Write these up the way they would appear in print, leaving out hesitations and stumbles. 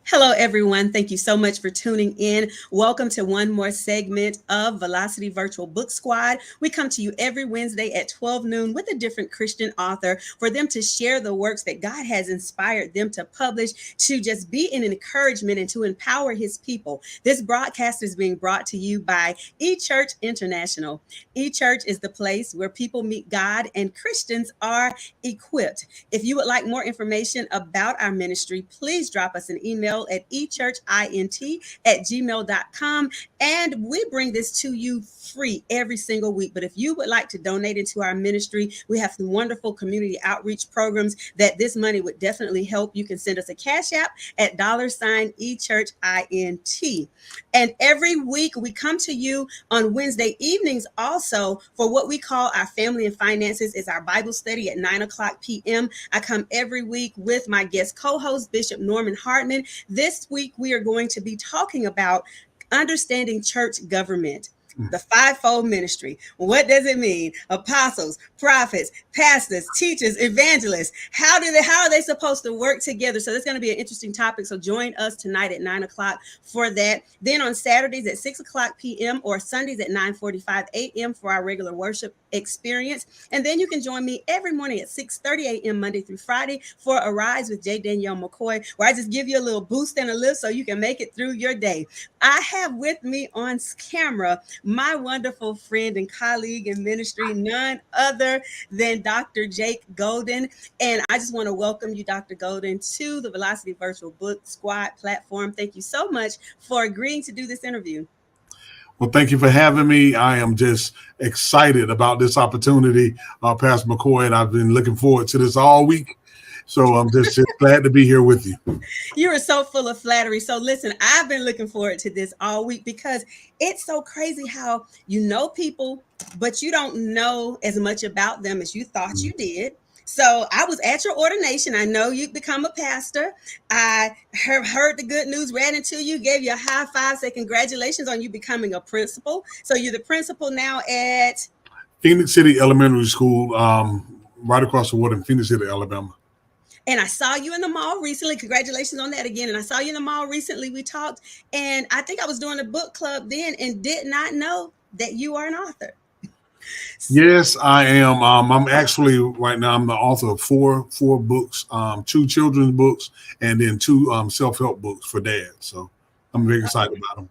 Hello, everyone. Thank you so much for tuning in. Welcome to one more segment of Velocity Virtual Book Squad. We come to you every Wednesday at 12 noon with a different Christian author for them to share the works that God has inspired them to publish, to just be an encouragement and to empower his people. This broadcast is being brought to you by eChurch International. eChurch is the place where people meet God and Christians are equipped. If you would like more information about our ministry, please drop us an email at echurchint@gmail.com. And we bring this to you free every single week. But if you would like to donate into our ministry, we have some wonderful community outreach programs that this money would definitely help. You can send us a cash app at $echurchint. And every week we come to you on Wednesday evenings also for what we call our family and finances is our Bible study at 9 o'clock p.m. I come every week with my guest co-host, Bishop Norman Hartman. This week we are going to be talking about understanding church government. The fivefold ministry. What does it mean? Apostles, prophets, pastors, teachers, evangelists. How are they supposed to work together? So that's going to be an interesting topic. So join us tonight at 9 o'clock for that. Then on Saturdays at 6 o'clock p.m. or Sundays at 9:45 a.m. for our regular worship experience. And then you can join me every morning at 6:30 a.m. Monday through Friday for A Rise with J. Danielle McCoy, where I just give you a little boost and a lift so you can make it through your day. I have with me on camera my wonderful friend and colleague in ministry, none other than Dr. Jake Golden. And I just want to welcome you, Dr. Golden, to the Velocity Virtual Book Squad platform. Thank you so much for agreeing to do this interview. Well, thank you for having me. I am just excited about this opportunity, Pastor McCoy, and I've been looking forward to this all week. So I'm just glad to be here with you. You are so full of flattery. So listen, I've been looking forward to this all week because it's so crazy how you know people, but you don't know as much about them as you thought you did. So I was at your ordination. I know you've become a pastor. I heard the good news, ran into you, gave you a high five, say congratulations on you becoming a principal. So you're the principal now at Phoenix City Elementary School, right across the water in Phoenix City, Alabama. And I saw you in the mall recently. Congratulations on that again. And I saw you in the mall recently. We talked, and I think I was doing a book club then and did not know that you are an author. Yes, I am. I'm actually right now. I'm the author of four books, two children's books, and then two self-help books for dads. So I'm very excited about them.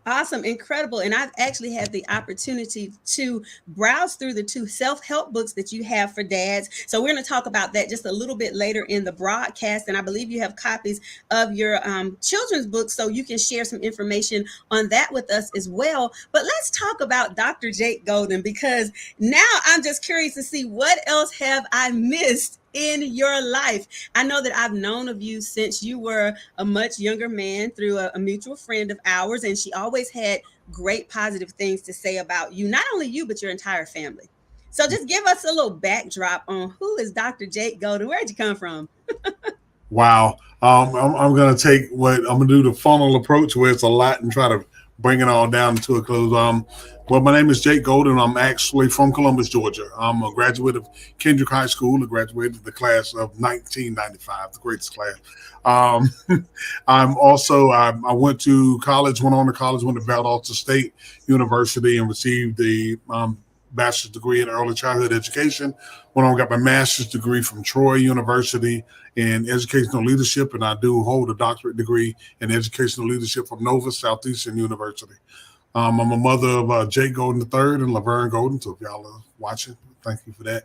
Awesome, incredible. And I've actually had the opportunity to browse through the two self-help books that you have for dads. So we're going to talk about that just a little bit later in the broadcast. And I believe you have copies of your children's books, so you can share some information on that with us as well. But let's talk about Dr. Jake Golden, because now I'm just curious to see what else have I missed in your life. I know that I've known of you since you were a much younger man through a mutual friend of ours, and she always had great positive things to say about you, not only you, but your entire family. So just give us a little backdrop on who is Dr. Jake Golden? Where'd you come from? Wow. I'm going to take I'm going to do the funnel approach where it's a lot and try to bring it all down to a close. Well, my name is Jake Golden. I'm actually from Columbus, Georgia. I'm a graduate of Kendrick High School. I graduated the class of 1995, the greatest class. I went to college, went to Valdosta State University and received the bachelor's degree in early childhood education. Went on, got my master's degree from Troy University in educational leadership, and I do hold a doctorate degree in educational leadership from Nova Southeastern University. I'm a mother of Jake Golden III and Laverne Golden, so if y'all are watching, thank you for that.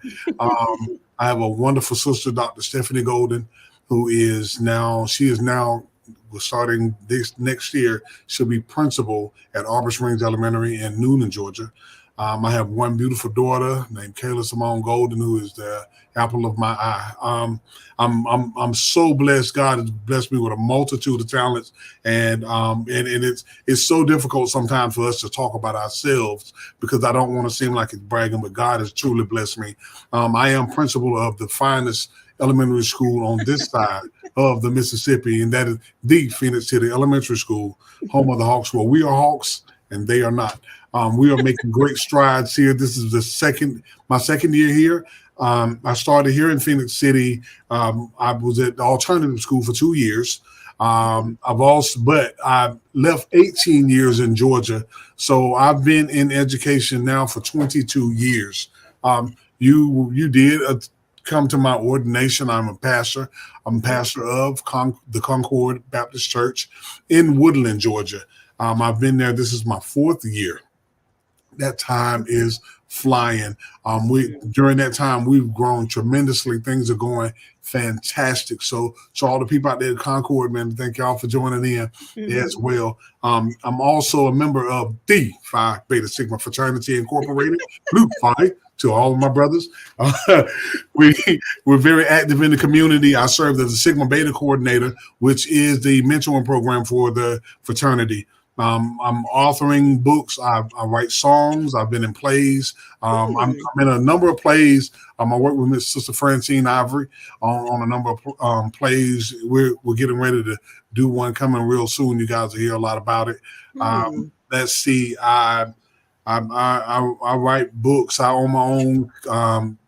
I have a wonderful sister, Dr. Stephanie Golden, who is now starting this next year, she'll be principal at Arbor Springs Elementary in Noonan, Georgia. I have one beautiful daughter named Kayla Simone Golden, who is the apple of my eye. I'm so blessed. God has blessed me with a multitude of talents, and it's so difficult sometimes for us to talk about ourselves because I don't want to seem like it's bragging, but God has truly blessed me. I am principal of the finest elementary school on this side of the Mississippi, and that is the Phoenix City Elementary School, home of the Hawks. Well, we are Hawks, and they are not. We are making great strides here. This is my second year here. I started here in Phoenix City. I was at the alternative school for 2 years. But I left 18 years in Georgia. So I've been in education now for 22 years. You did come to my ordination. I'm a pastor. I'm pastor of the Concord Baptist Church in Woodland, Georgia. I've been there. This is my 4th year. That time is flying. We During that time we've grown tremendously. Things are going fantastic. So all the people out there at Concord, man, thank y'all for joining in as well. I'm also a member of the Phi Beta Sigma Fraternity Incorporated, Blue Phi. To all of my brothers, we we're very active in the community. I serve as a Sigma Beta coordinator, which is the mentoring program for the fraternity. I'm authoring books. I write songs. I've been in plays. I'm in a number of plays. I work with Miss Sister Francine Ivory on a number of plays. We're getting ready to do one coming real soon. You guys will hear a lot about it. Let's see. I write books. I own my own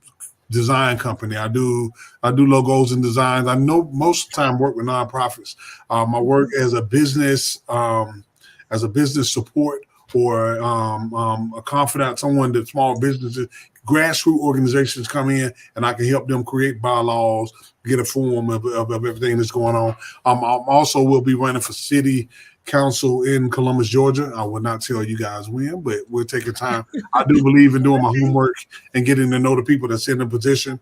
design company. I do logos and designs. I know most of the time work with nonprofits. I work as a business support or a confidant, someone that small businesses, grassroots organizations come in, and I can help them create bylaws, get a form of everything that's going on. I also will be running for city council in Columbus, Georgia. I will not tell you guys when, but we'll take a time. I do believe in doing my homework and getting to know the people that's in the position.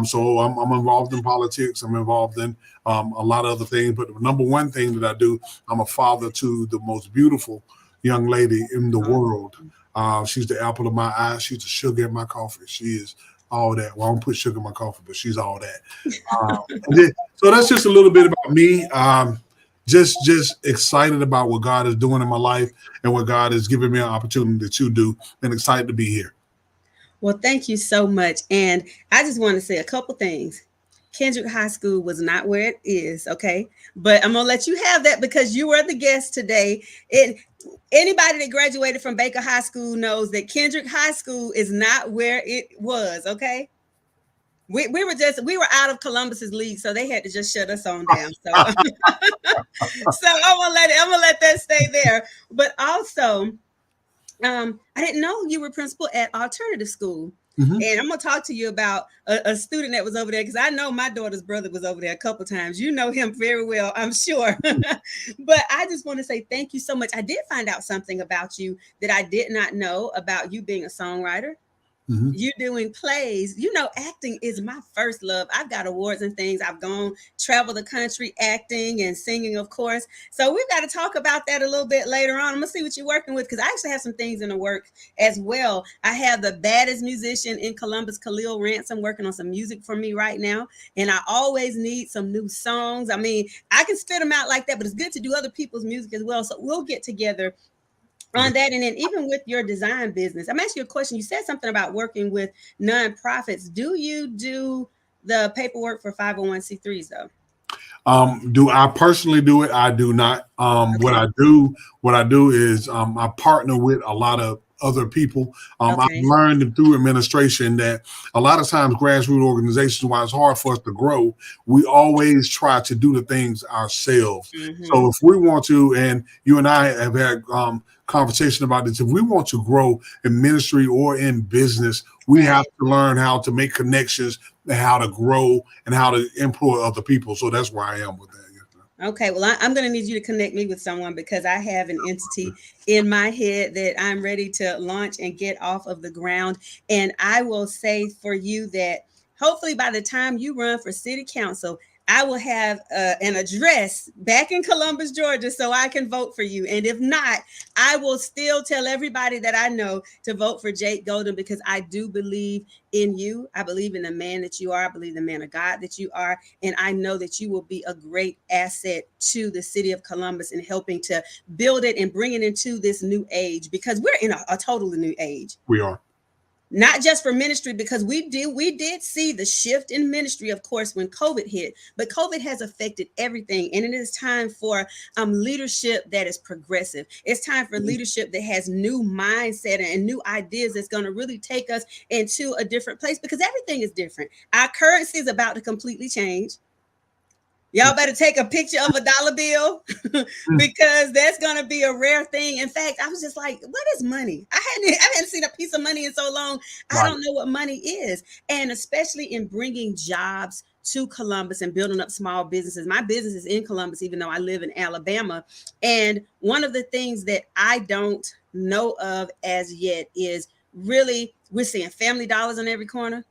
So I'm involved in politics. I'm involved in a lot of other things. But the number one thing that I do, I'm a father to the most beautiful young lady in the world. She's the apple of my eye. She's the sugar in my coffee. She is all that. Well, I don't put sugar in my coffee, but she's all that. So that's just a little bit about me. Just excited about what God is doing in my life and what God has given me an opportunity to do, and excited to be here. Well, thank you so much. And I just want to say a couple things. Kendrick High School was not where it is, okay? But I'm going to let you have that because you were the guest today. Anybody that graduated from Baker High School knows that Kendrick High School is not where it was, okay? We were out of Columbus's league, so they had to just shut us on down. So, so I'm gonna let that stay there. But also, I didn't know you were principal at alternative school. And I'm going to talk to you about a student that was over there because I know my daughter's brother was over there a couple times. You know him very well, I'm sure. But I just want to say thank you so much. I did find out something about you that I did not know about you being a songwriter. You doing plays. You know, acting is my first love. I've got awards and things. I've traveled the country acting and singing, of course. So we've got to talk about that a little bit later on. I'm going to see what you're working with because I actually have some things in the work as well. I have the baddest musician in Columbus, Khalil Ransom, working on some music for me right now. And I always need some new songs. I mean, I can spit them out like that, but it's good to do other people's music as well. So we'll get together on that. And then even with your design business, I'm asking you a question. You said something about working with nonprofits. Do you do the paperwork for 501c3s though? Do I personally do it? I do not. Okay. What I do is I partner with a lot of other people. I've Okay. learned through administration that a lot of times grassroots organizations, while it's hard for us to grow, we always try to do the things ourselves. So if we want to, and you and I have had conversation about this, if we want to grow in ministry or in business, we have to learn how to make connections and how to grow and how to employ other people. So that's where I am with that. Okay, well, I'm going to need you to connect me with someone because I have an entity in my head that I'm ready to launch and get off of the ground. And I will say for you that hopefully by the time you run for city council, I will have an address back in Columbus, Georgia, so I can vote for you. And if not, I will still tell everybody that I know to vote for Jake Golden because I do believe in you. I believe in the man that you are. I believe the man of God that you are. And I know that you will be a great asset to the city of Columbus in helping to build it and bring it into this new age because we're in a totally new age. We are. not just for ministry, because we did see the shift in ministry, of course, when COVID hit, but COVID has affected everything, and it is time for leadership that is progressive. It's time for leadership that has new mindset and new ideas that's going to really take us into a different place, because everything is different. Our currency is about to completely change. Y'all better take a picture of a dollar bill because that's gonna be a rare thing. In fact, I was just like, "What is money?" I hadn't seen a piece of money in so long. I Right. don't know what money is, and especially in bringing jobs to Columbus and building up small businesses. My business is in Columbus, even though I live in Alabama. And one of the things that I don't know of as yet is really we're seeing Family Dollars on every corner.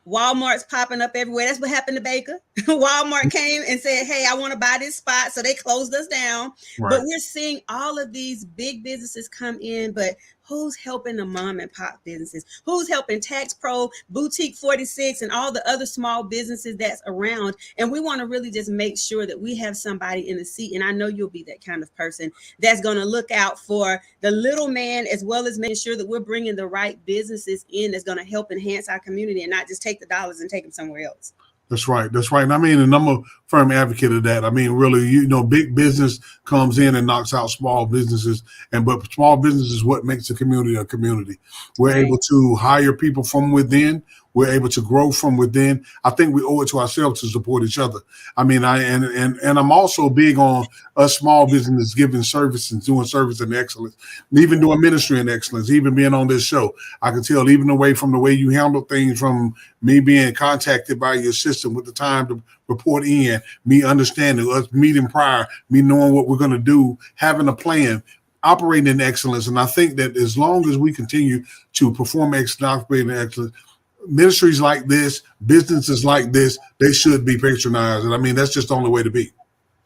Walmart's popping up everywhere. That's what happened to Baker. Walmart came and said, "Hey, I want to buy this spot." So they closed us down. But Right. we're seeing all of these big businesses come in. But who's helping the mom and pop businesses? Who's helping Tax Pro, Boutique 46, and all the other small businesses that's around? And we want to really just make sure that we have somebody in the seat. And I know you'll be that kind of person that's going to look out for the little man, as well as making sure that we're bringing the right businesses in that's going to help enhance our community and not just take the dollars and take them somewhere else. That's right. That's right. And I mean, and I'm a firm advocate of that. I mean, really, big business comes in and knocks out small businesses, but small business is what makes a community a community. We're Right. able to hire people from within. We're able to grow from within. I think we owe it to ourselves to support each other. I mean, and I'm also big on us small business giving service and doing service in excellence, and even doing ministry in excellence, even being on this show. I can tell even the way you handle things, from me being contacted by your system with the time to report in, me understanding us meeting prior, me knowing what we're going to do, having a plan, operating in excellence. And I think that as long as we continue to perform excellence, operate in excellence, ministries like this, businesses like this, they should be patronized. And I mean, that's just the only way to be.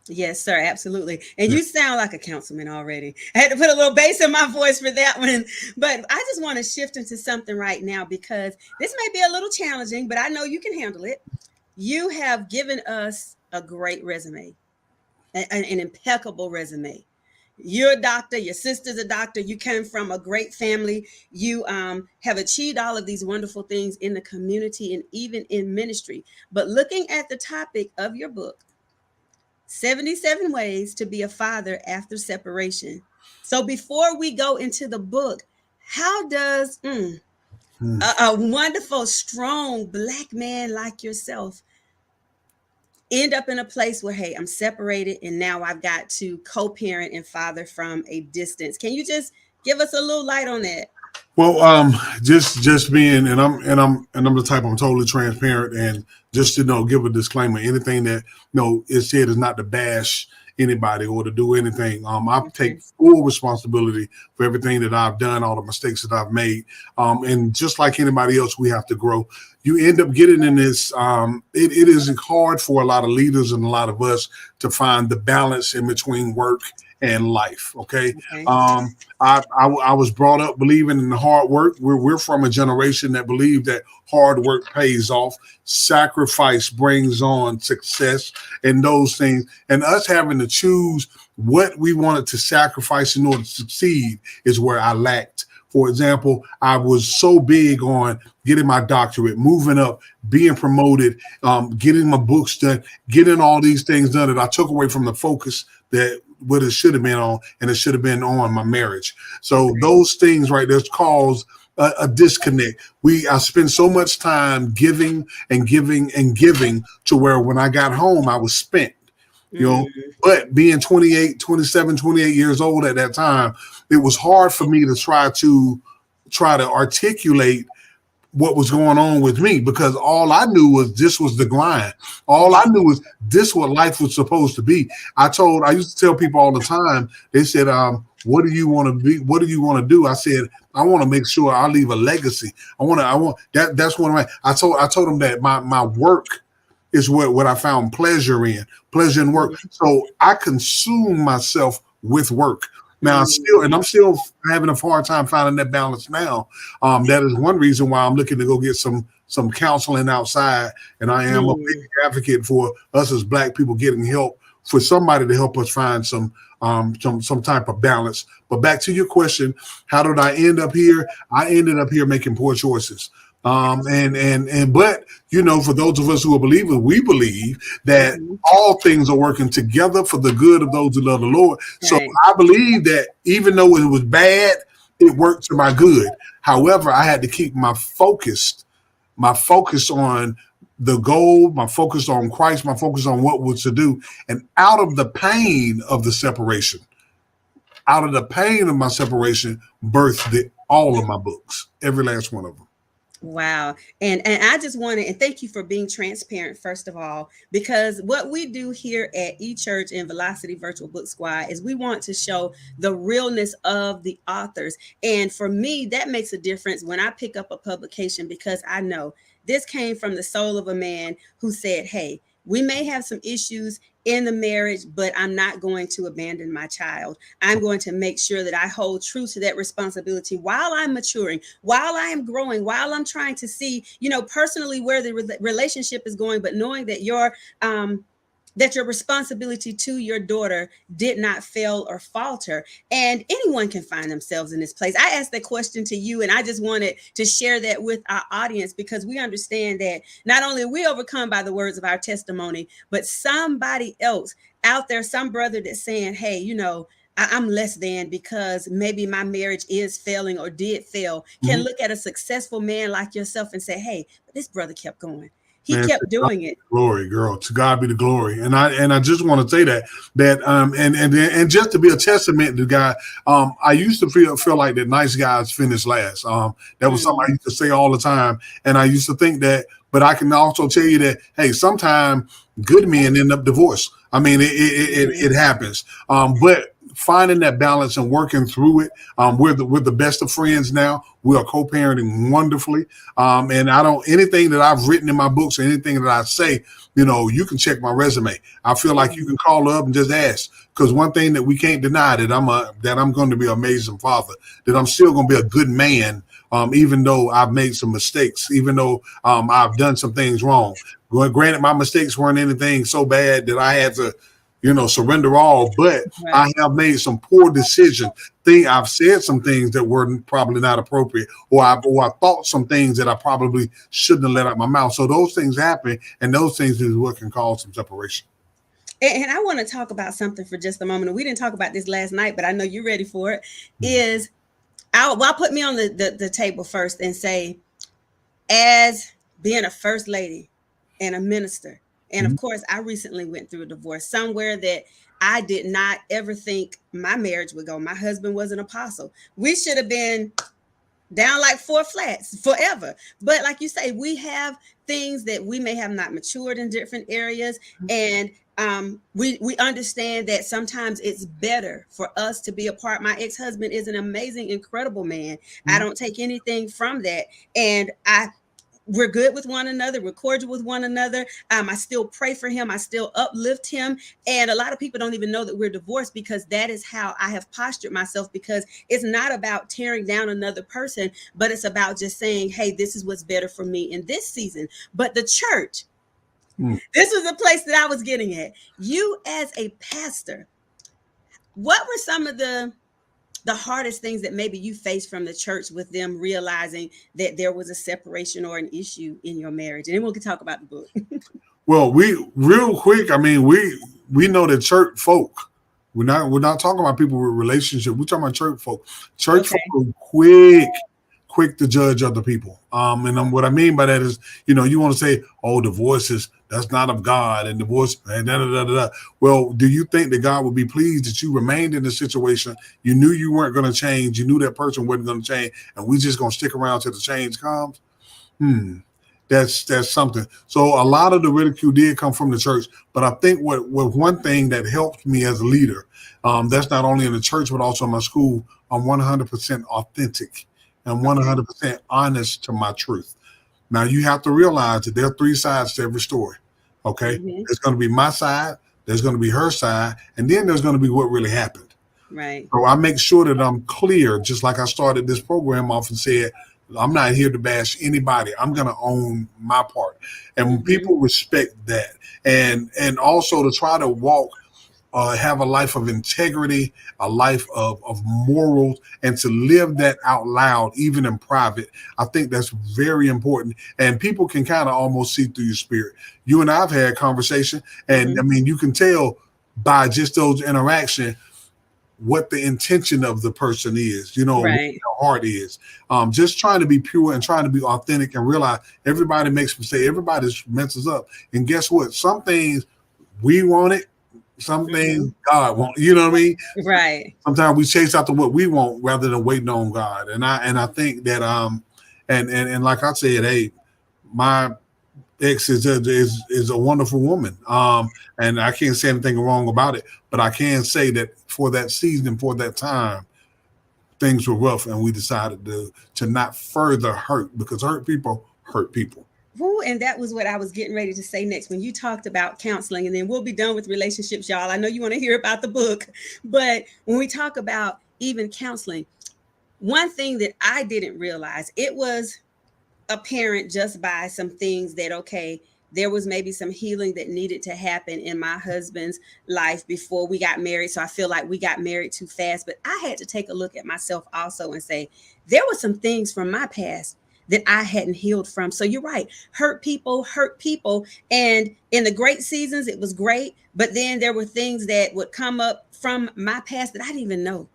Yes, sir, absolutely. And you sound like a councilman already. I had to put a little bass in my voice for that one. But I just want to shift into something right now, because this may be a little challenging, but I know you can handle it. You have given us a great resume, an impeccable resume. You're a doctor, your sister's a doctor, you came from a great family, you have achieved all of these wonderful things in the community and even in ministry. But looking at the topic of your book, 77 Ways to Be a Father After Separation. So before we go into the book, how does a wonderful, strong Black man like yourself end up in a place where, hey, I'm separated and now I've got to co-parent and father from a distance? Can you just give us a little light on that? Well, just being, and I'm the type, I'm totally transparent, and just to give a disclaimer. Anything that is said is not to bash anybody or to do anything. I take full responsibility for everything that I've done, all the mistakes that I've made, and just like anybody else, we have to grow. You end up getting in this. It is hard for a lot of leaders and a lot of us to find the balance in between work and life. Okay. Okay. I was brought up believing in the hard work. We're from a generation that believed that hard work pays off, sacrifice brings on success, and those things. And us having to choose what we wanted to sacrifice in order to succeed is where I lacked. For example, I was so big on getting my doctorate, moving up, being promoted, getting my books done, getting all these things done, that I took away from the focus that what it should have been on, and it should have been on my marriage. So those things right there cause a disconnect. I spent so much time giving and giving and giving to where when I got home, I was spent. But being 28, 27, 28 years old at that time, it was hard for me to try to articulate what was going on with me, because all I knew was this was the grind. All I knew was this what life was supposed to be. I used to tell people all the time, they said, what do you want to be? What do you want to do? I said, I want to make sure I leave a legacy. I want that's one of my, I told them that my work is what I found pleasure in work. So I consume myself with work. Now, I'm still having a hard time finding that balance now. That is one reason why I'm looking to go get some some counseling outside, and I am a big Mm. advocate for us as Black people getting help, for somebody to help us find some type of balance. But back to your question, how did I end up here? I ended up here making poor choices. But for those of us who are believers, we believe that Mm-hmm. all things are working together for the good of those who love the Lord. So Right. I believe that even though it was bad, it worked to my good. However, I had to keep my focus on the goal, my focus on Christ, my focus on what was to do. And out of the pain of my separation, birthed all of my books, every last one of them. Wow. And I just wanted and thank you for being transparent first of all, because what we do here at eChurch and Velocity Virtual Book Squad is we want to show the realness of the authors. And for me, that makes a difference when I pick up a publication, because I know this came from the soul of a man who said, "Hey, we may have some issues in the marriage, but I'm not going to abandon my child. I'm going to make sure that I hold true to that responsibility while I'm maturing, while I am growing, while I'm trying to see, personally where the relationship is going, but knowing that your responsibility to your daughter did not fail or falter." And anyone can find themselves in this place. I asked that question to you, and I just wanted to share that with our audience, because we understand that not only are we overcome by the words of our testimony, but somebody else out there, some brother that's saying, "Hey, I'm less than because maybe my marriage is failing or did fail," can Mhm. look at a successful man like yourself and say, "Hey, but this brother kept going. He Man, kept doing it." glory, girl. To God be the glory. And I just want to say and just to be a testament to God, I used to feel like that nice guys finish last. That was something I Mm, used to say all the time, and I used to think that. But I can also tell you that, hey, sometimes good men end up divorced. I mean, it happens. But finding that balance and working through it, we're the best of friends now. We are co-parenting wonderfully. And I don't, anything that I've written in my books, or anything that I say, you can check my resume. I feel like you mm, can call up and just ask. Because one thing that we can't deny, that I'm going to be an amazing father, that I'm still going to be a good man, even though I've made some mistakes, even though I've done some things wrong. Granted, my mistakes weren't anything so bad that I had to, surrender all, but right. I have made some poor decisions. I've said some things that were probably not appropriate, or I thought some things that I probably shouldn't have let out my mouth. So those things happen, and those things is what can cause some separation. And I want to talk about something for just a moment. And we didn't talk about this last night, but I know you're ready for it. Is I'll put me on the table first and say, as being a first lady and a minister, and of Mhm. course, I recently went through a divorce somewhere that I did not ever think my marriage would go. My husband was an apostle. We should have been down like four flats forever. But like you say, we have things that we may have not matured in different areas. And we understand that sometimes it's better for us to be apart. My ex-husband is an amazing, incredible man. I don't take anything from that. And we're good with one another. We're cordial with one another. I still pray for him. I still uplift him. And a lot of people don't even know that we're divorced, because that is how I have postured myself, because it's not about tearing down another person, but it's about just saying, "Hey, this is what's better for me in this season." But the church, Mhm. this was the place that I was getting at. You as a pastor, what were some of the hardest things that maybe you faced from the church with them realizing that there was a separation or an issue in your marriage? And then we can talk about the book. Well, we real quick. I mean, we know that church folk. We're not talking about people with relationship. We're talking about church folk. Church folk Okay. are quick to judge other people. What I mean by that is, you want to say, "Oh, divorce that's not of God," and divorce and da da da da. Well, do you think that God would be pleased that you remained in the situation? You knew you weren't going to change. You knew that person wasn't going to change, and we just going to stick around till the change comes? Hmm. That's something. So a lot of the ridicule did come from the church, but I think what one thing that helped me as a leader, that's not only in the church but also in my school. I'm 100% authentic and Okay. 100% honest to my truth. Now you have to realize that there are three sides to every story. Okay, Mm-hmm. there's going to be my side, there's going to be her side, and then there's going to be what really happened. Right. So I make sure that I'm clear, just like I started this program off and said, I'm not here to bash anybody. I'm going to own my part. And when Mm-hmm. people respect that, and also to try to walk, have a life of integrity, a life of morals, and to live that out loud, even in private, I think that's very important. And people can kind of almost see through your spirit. You and I've had conversation, and I Mm-hmm. mean, you can tell by just those interactions what the intention of the person is, what Right. their heart is. Just trying to be pure and trying to be authentic and realize everybody makes mistakes, everybody messes up. And guess what? Some things we want it, some Mm-hmm. things God wants. You know what I mean? Right. Sometimes we chase after what we want rather than waiting on God. And I think that and like I said, hey, my ex is a wonderful woman. And I can't say anything wrong about it, but I can say that for that season, for that time, things were rough, and we decided to not further hurt, because hurt people hurt people. Woo, and that was what I was getting ready to say next when you talked about counseling, and then we'll be done with relationships, y'all. I know you want to hear about the book, but when we talk about even counseling, one thing that I didn't realize, it was apparent just by some things that, okay, there was maybe some healing that needed to happen in my husband's life before we got married. So I feel like we got married too fast, but I had to take a look at myself also and say there were some things from my past that I hadn't healed from. So you're right, hurt people, and in the great seasons it was great, but then there were things that would come up from my past that I didn't even know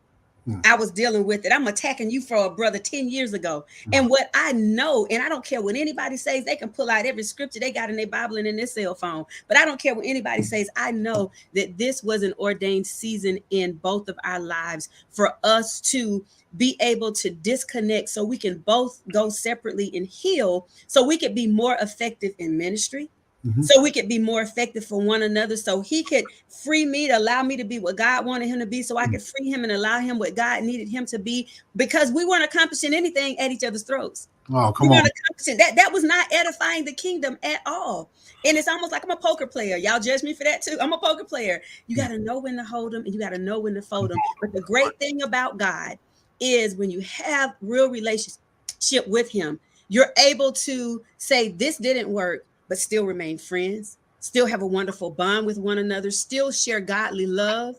Hmm. I was dealing with it. I'm attacking you for a brother 10 years ago. And what I know, and I don't care what anybody says, they can pull out every scripture they got in their Bible and in their cell phone. But I don't care what anybody says. I know that this was an ordained season in both of our lives for us to be able to disconnect so we can both go separately and heal so we could be more effective in ministry, Mm-hmm. so we could be more effective for one another, so he could free me to allow me to be what God wanted him to be, so I could free him and allow him what God needed him to be, because we weren't accomplishing anything at each other's throats. Oh, We come weren't on. accomplishing that was not edifying the kingdom at all. And it's almost like I'm a poker player. Y'all judge me for that too. I'm a poker player. You got to know when to hold them and you got to know when to fold them. But the great thing about God is when you have real relationship with him, you're able to say this didn't work, but still remain friends, still have a wonderful bond with one another, still share godly love,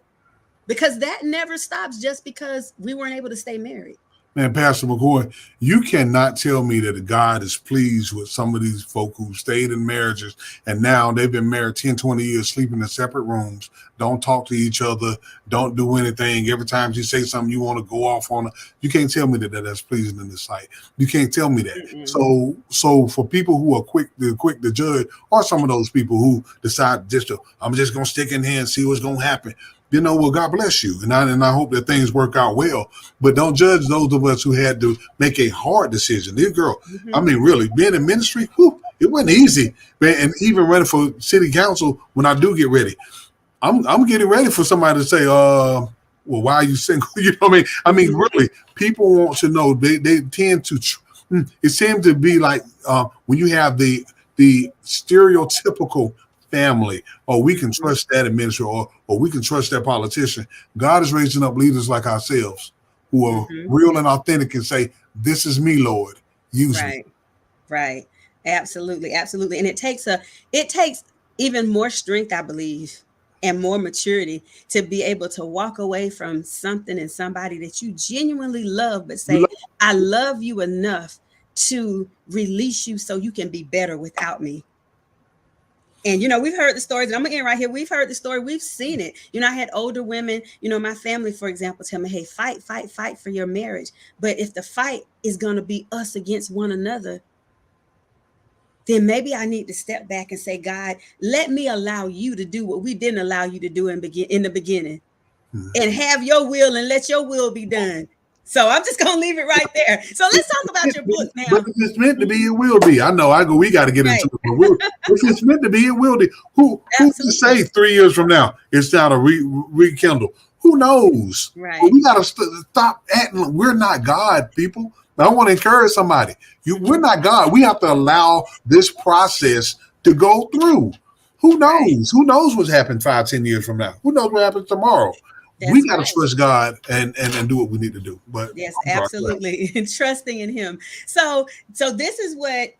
because that never stops just because we weren't able to stay married. Man, Pastor McCoy, you cannot tell me that God is pleased with some of these folk who stayed in marriages and now they've been married 10, 20 years, sleeping in separate rooms, don't talk to each other, don't do anything. Every time you say something, you want to go off on it. You can't tell me that's pleasing in this sight. You can't tell me that. Mm-mm. So for people who are quick to judge, or some of those people who decide I'm just gonna stick in here and see what's gonna happen. Well, God bless you, and I hope that things work out well. But don't judge those of us who had to make a hard decision. This girl, I Mm-hmm. mean, really, being in ministry, it wasn't easy, man. And even running for city council, when I do get ready, I'm getting ready for somebody to say, well, why are you single? You know what I mean? I mean, Mm-hmm. really, people want to know. They tend to. It seems to be like when you have the stereotypical family, or we can trust that administrator, or we can trust that politician. God is raising up leaders like ourselves who are Mm-hmm. real and authentic and say, "This is me, Lord. Use me." Right. Right. Absolutely. Absolutely. And it takes even more strength, I believe, and more maturity to be able to walk away from something and somebody that you genuinely love, but You say, I love you enough to release you so you can be better without me. And we've heard the stories, and I'm gonna end right here. We've heard the story, we've seen it. I had older women, my family, for example, tell me, hey, fight, fight, fight for your marriage. But if the fight is gonna be us against one another, then maybe I need to step back and say, God, let me allow you to do what we didn't allow you to do in the beginning, love. and have your will and let your will be done. So I'm just gonna leave it right there. So let's talk about your book But now. if it's meant to be, it will be. I know. I go. We got to get into Right. it. But if it's meant to be, it will be. Who can Absolutely. say 3 years from now it's time to rekindle? Who knows? But Right. we got to stop acting. We're not God, people. I want to encourage somebody. We're not God. We have to allow this process to go through. Who Right. knows? Who knows what's happened 5, 10 years from now? Who knows what happens tomorrow? we That's got to right. trust God and do what we need to do. But Yes, I'm sorry. absolutely. Trusting in him. So this is what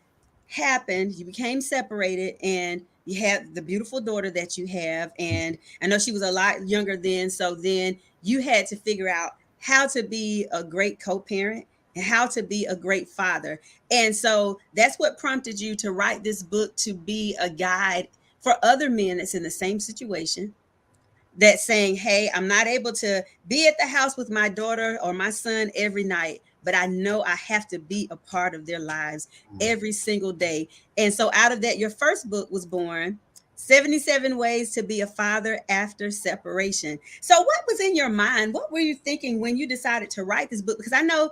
happened. You became separated and you had the beautiful daughter that you have. And I know she was a lot younger then. So then you had to figure out how to be a great co-parent and how to be a great father. And so that's what prompted you to write this book, to be a guide for other men that's in the same situation, that's saying, hey, I'm not able to be at the house with my daughter or my son every night, but I know I have to be a part of their lives every single day. And so out of that, your first book was born, 77 Ways to Be a Father After Separation. So what was in your mind? What were you thinking when you decided to write this book? Because I know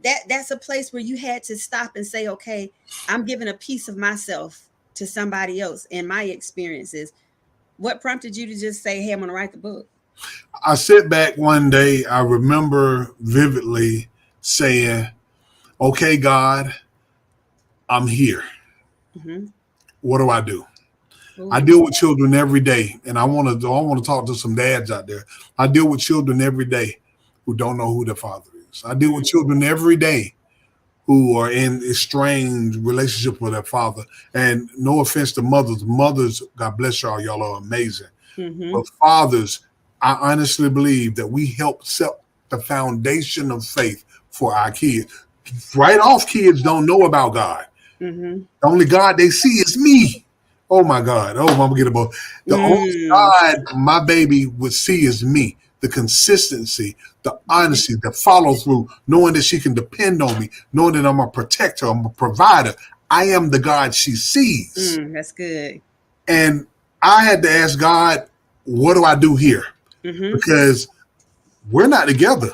that that's a place where you had to stop and say, okay, I'm giving a piece of myself to somebody else and my experiences. What prompted you to just say, hey, I'm going to write the book? I sit back one day. I remember vividly saying, "Okay, God, I'm here. Mm-hmm. What do I do?" I Ooh. deal with children every day, and I want to talk to some dads out there. I deal with children every day who don't know who their father is. I deal with children every day who are in estranged relationship with their father. And no offense to mothers, God bless y'all are amazing. Mm-hmm. But fathers, I honestly believe that we help set the foundation of faith for our kids. Right off, kids don't know about God. Mm-hmm. The only God they see is me. Oh my God. Oh, I'm gonna get about the only Mm. God my baby would see is me. The consistency, the honesty, the follow through, knowing that she can depend on me, knowing that I'm a protector, I'm a provider. I am the God she sees. That's good. And I had to ask God, what do I do here? Mm-hmm. Because we're not together.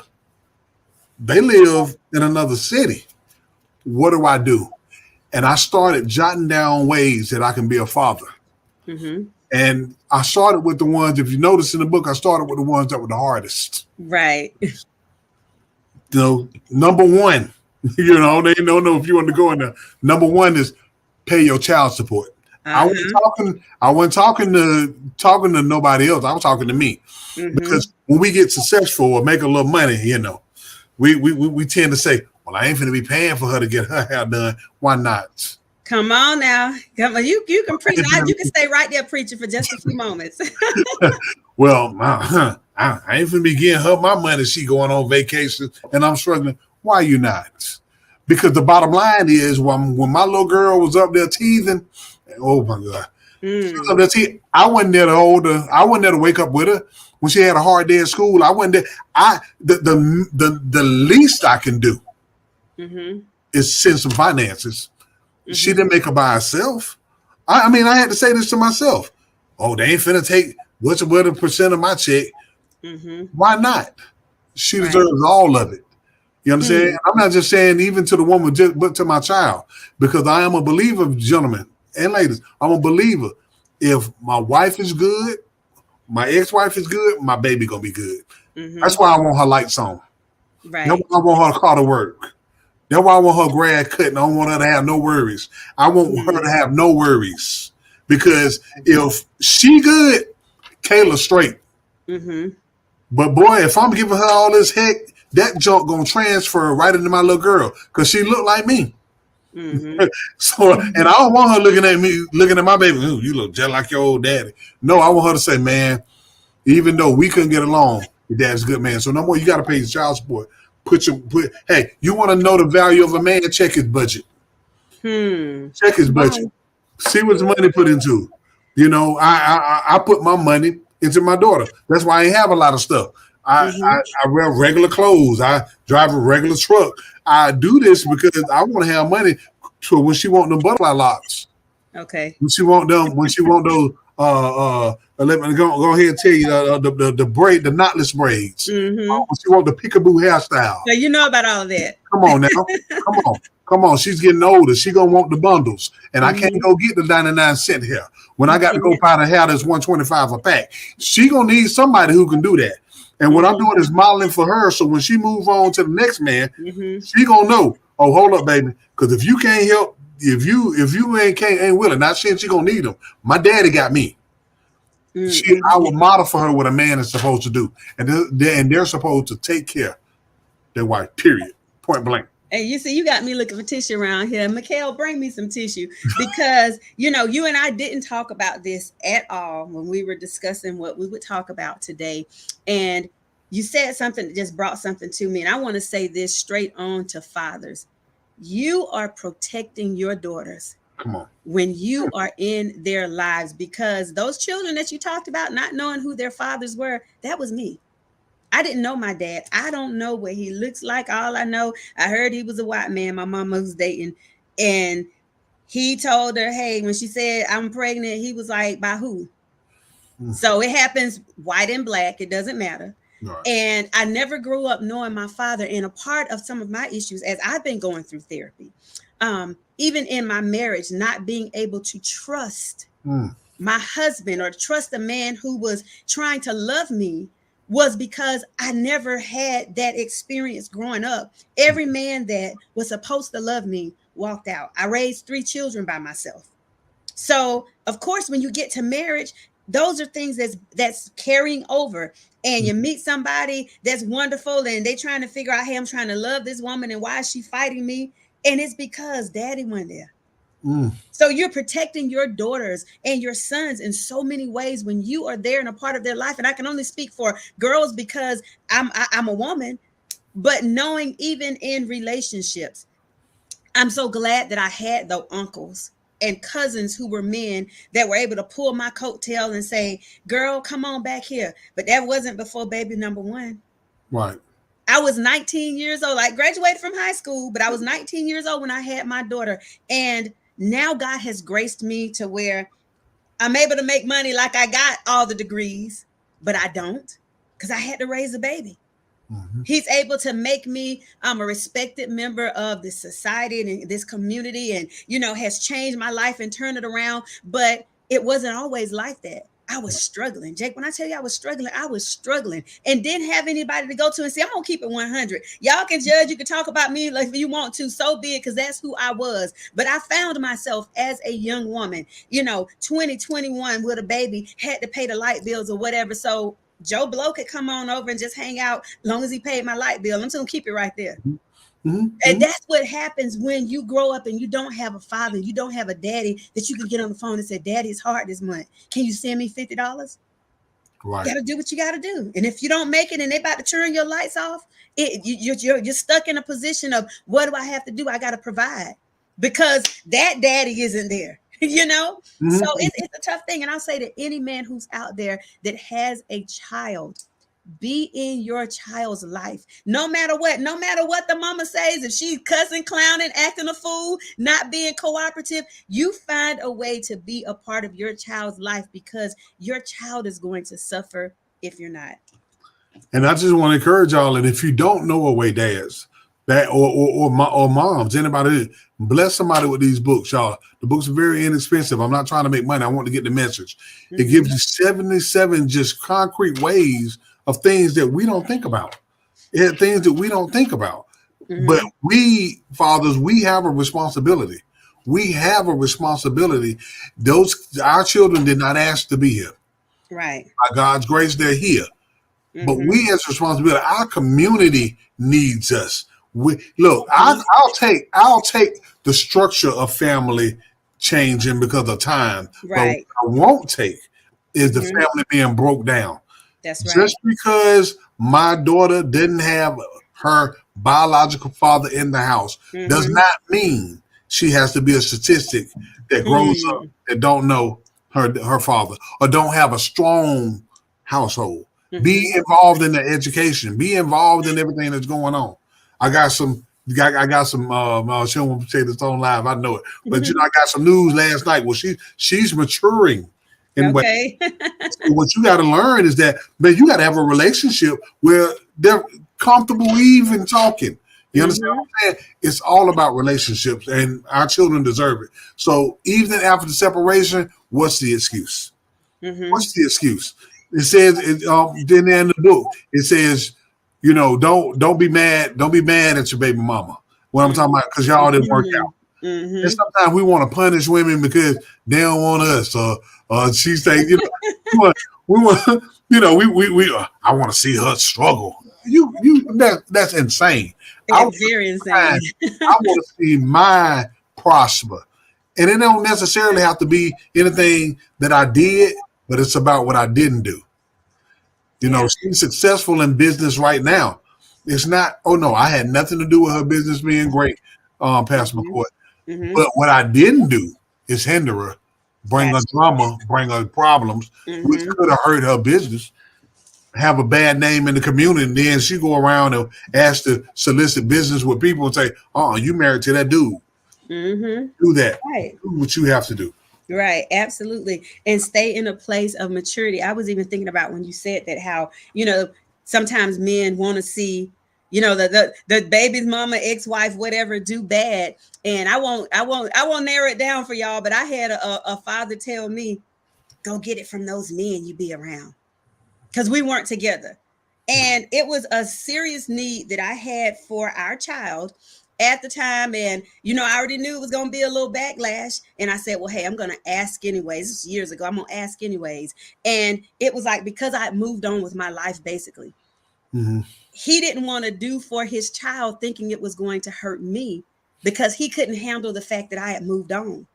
They live in another city. What do I do? And I started jotting down ways that I can be a father. Mm-hmm. And I started with the ones, if you notice in the book, I started with the ones that were the hardest. Right. Number one, they don't know if you want to go in there. Number one is pay your child support. Uh-huh. I wasn't talking to nobody else. I was talking to me. Mm-hmm. Because when we get successful or make a little money, we tend to say, well, I ain't gonna be paying for her to get her hair done. Why not? Come on now. Come on. You can preach. You can stay right there preaching for just a few moments. Well, I ain't gonna be getting her my money. She going on vacation and I'm struggling. Why you not? Because the bottom line is when my little girl was up there teething, oh my God. She was up Mm. there teething, I wasn't there to hold her. I wasn't there to wake up with her. When she had a hard day at school, I wasn't there. The least I can do Mm-hmm. is send some finances. She Mm-hmm. didn't make her by herself. I mean, I had to say this to myself. Oh, they ain't finna take what's what a percent of my check. Mm-hmm. Why not? She Right. deserves all of it. You know what I'm saying? Hmm. I'm not just saying even to the woman, but to my child, because I am a believer, gentlemen and ladies. I'm a believer. If my wife is good, my ex-wife is good, my baby gonna be good. That's Mm-hmm. why I want her lights on. That's Right. why I want her car to work. That's why I want her grad cut and I don't want her to have no worries. I want her to Mm. have no worries. Because if she good, Kayla straight. Mm-hmm. But boy, if I'm giving her all this heck, that junk gonna transfer right into my little girl. Cause she look like me. Mm-hmm. So and I don't want her looking at me, looking at my baby. Ooh, you look just like your old daddy. No, I want her to say, man, even though we couldn't get along, your dad's a good man. So no more, you gotta pay his child support. Hey, you want to know the value of a man? Check his budget. Hmm. Check his Come budget. on. See what's money put into. I put my money into my daughter. That's why I ain't have a lot of stuff. Mm-hmm. I wear regular clothes. I drive a regular truck. I do this because I want to have money to when she want them butterfly locks. Okay. When she want those let me go ahead and tell you the braid, the knotless braids. Mm-hmm. When she want the peekaboo hairstyle. So you know about all of that. Come on now. Come on. Come on. She's getting older. She gonna want the bundles. And I can't Mm-hmm. go get the 99-cent hair. When I You got to go can't. buy the hair that's 125 a pack. She gonna need somebody who can do that. And what I'm Mm-hmm. doing is modeling for her. So when she move on to the next man, Mm-hmm. she gonna know, oh, hold up, baby. Because if you can't help, if you ain't willing, not saying she gonna need them. My daddy got me. I would model for her what a man is supposed to do, and they're supposed to take care of their wife. Period. Point blank. And you see, you got me looking for tissue around here. Mikhail, bring me some tissue because, you and I didn't talk about this at all when we were discussing what we would talk about today. And you said something that just brought something to me. And I want to say this straight on to fathers. You are protecting your daughters. Come on. When you are in their lives, because those children that you talked about not knowing who their fathers were, that was me. I didn't know my dad. I don't know what he looks like. All I know, I heard he was a white man my mama was dating. And he told her, hey, when she said, I'm pregnant, he was like, by who? So it happens white and black. It doesn't matter. Right. And I never grew up knowing my father. And a part of some of my issues, as I've been going through therapy, even in my marriage, not being able to trust my husband or trust a man who was trying to love me, was because I never had that experience growing up. Every man that was supposed to love me walked out. I raised 3 children by myself. So, of course, when you get to marriage, those are things that's carrying over. And you meet somebody that's wonderful and they trying to figure out, hey, I'm trying to love this woman and why is she fighting me? And it's because daddy went there. So you're protecting your daughters and your sons in so many ways when you are there and a part of their life. And I can only speak for girls because I'm a woman, but knowing even in relationships, I'm so glad that I had those uncles and cousins who were men that were able to pull my coattail and say, girl, come on back here. But that wasn't before baby number 1. Right. I was 19 years old. I graduated from high school, but I was 19 years old when I had my daughter. And now God has graced me to where I'm able to make money like I got all the degrees, but I don't because I had to raise a baby. He's able to make me a respected member of this society and this community and, has changed my life and turned it around. But it wasn't always like that. I was struggling. Jake, when I tell you I was struggling and didn't have anybody to go to and say, I'm going to keep it 100. Y'all can judge. You can talk about me like if you want to. So be it, because that's who I was. But I found myself as a young woman, 2021 with a baby, had to pay the light bills or whatever. So Joe Blow could come on over and just hang out as long as he paid my light bill. I'm just going to keep it right there. And that's what happens when you grow up and you don't have a father, you don't have a daddy that you can get on the phone and say, Daddy, it's hard this month. Can you send me $50? Right. You got to do what you got to do. And if you don't make it and they about to turn your lights off, you're stuck in a position of, what do I have to do? I got to provide because that daddy isn't there, So it's a tough thing. And I'll say to any man who's out there that has a child, be in your child's life, no matter what the mama says. If she's cussing, clowning, acting a fool, not being cooperative, you find a way to be a part of your child's life because your child is going to suffer if you're not. And I just want to encourage y'all, and if you don't know a way, dads, that or moms, anybody, bless somebody with these books, y'all. The books are very inexpensive. I'm not trying to make money. I want to get the message. It gives you 77 just concrete ways of things that we don't think about. Things that we don't think about. But we, fathers, we have a responsibility. Our children did not ask to be here. Right. By God's grace, they're here. But we as a responsibility, our community needs us. I'll take the structure of family changing because of time. Right. But what I won't take is the family being broke down. That's right. Just because my daughter didn't have her biological father in the house does not mean she has to be a statistic that grows up that don't know her father or don't have a strong household. Be involved in the education. Be involved in everything that's going on. I got some. She don't want to say this on live. I know it, but I got some news last night. Well, she's maturing. Okay. So what you got to learn is that, man, you got to have a relationship where they're comfortable even talking. You understand what I'm saying? It's all about relationships, and our children deserve it. So even after the separation, what's the excuse? What's the excuse? It says in the book. It says, don't be mad. Don't be mad at your baby mama. What I'm talking about, because y'all didn't work out. And Mm-hmm. sometimes we want to punish women because they don't want us, or she say, we want, I want to see her struggle. That's insane. I It's very insane. want I want to see my prosper, and it don't necessarily have to be anything that I did, but it's about what I didn't do. Yeah. She's successful in business right now. It's not, oh no, I had nothing to do with her business being great, Pastor Mm-hmm. McCoy. Mm-hmm. But what I didn't do is hinder her, bring her Gotcha. drama, bring her problems, which Mm-hmm. could have hurt her business, have a bad name in the community, and then she go around and ask to solicit business with people and say, "Oh, you married to that dude? Mm-hmm. Do that. Right. Do what you have to do." Right, absolutely. And stay in a place of maturity. I was even thinking about when you said that how, sometimes men want to see, the baby's mama, ex-wife, whatever, do bad. And I won't narrow it down for y'all, but I had a father tell me, go get it from those men you be around. Because we weren't together. And it was a serious need that I had for our child at the time. And, I already knew it was going to be a little backlash. And I said, well, hey, I'm going to ask anyways. This was years ago. I'm going to ask anyways. And it was like, because I had moved on with my life, basically, Mm-hmm. he didn't want to do for his child thinking it was going to hurt me because he couldn't handle the fact that I had moved on.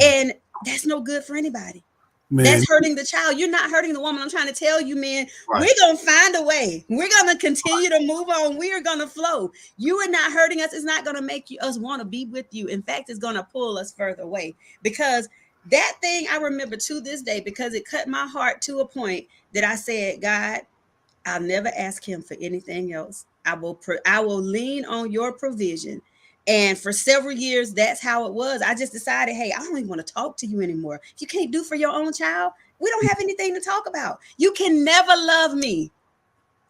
And that's no good for anybody. Man, That's hurting the child. You're not hurting the woman. I'm trying to tell you, man, right. we're going to find a way. We're going to continue to move on. We are going to flow. You are not hurting us. It's not going to make us want to be with you. In fact, it's going to pull us further away, because that thing I remember to this day, because it cut my heart to a point that I said, God, I'll never ask him for anything else. I will lean on your provision. And for several years, that's how it was. I just decided, hey, I don't even want to talk to you anymore. If you can't do for your own child, we don't have anything to talk about. You can never love me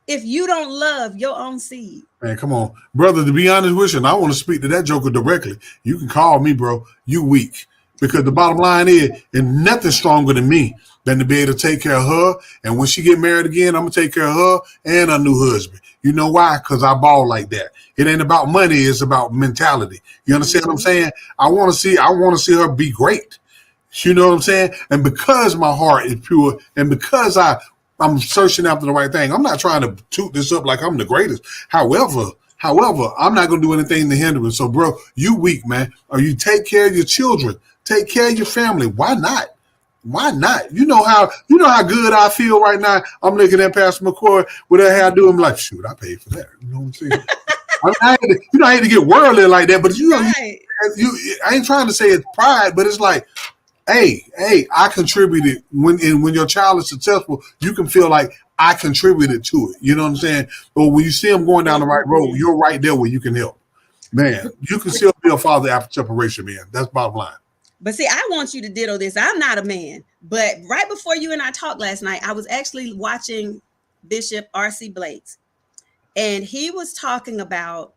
if you don't love your own seed. Man, come on, brother. To be honest with you, and I want to speak to that joker directly. You can call me, bro. You weak, because the bottom line is, and nothing stronger than me than to be able to take care of her. And when she get married again, I'm gonna take care of her and her new husband. You know why? Because I ball like that. It ain't about money. It's about mentality. You understand what I'm saying? I want to see her be great. You know what I'm saying? And because my heart is pure, and because I'm searching after the right thing, I'm not trying to toot this up like I'm the greatest. However, I'm not gonna do anything to hinder it. So, bro, you weak, man. Or you take care of your children, take care of your family. Why not? Why not? You know how good I feel right now. I'm looking at Pastor McCoy with her hair do. I'm like, shoot, I paid for that. You know what I'm saying? I hate to get worldly like that, but Right. I ain't trying to say it's pride, but it's like, hey, I contributed. When your child is successful, you can feel like I contributed to it. You know what I'm saying? But when you see them going down the right road, you're right there where you can help. Man, you can still be a father after separation, man. That's bottom line. But see, I want you to ditto this. I'm not a man. But right before you and I talked last night, I was actually watching Bishop R.C. Blake's, and he was talking about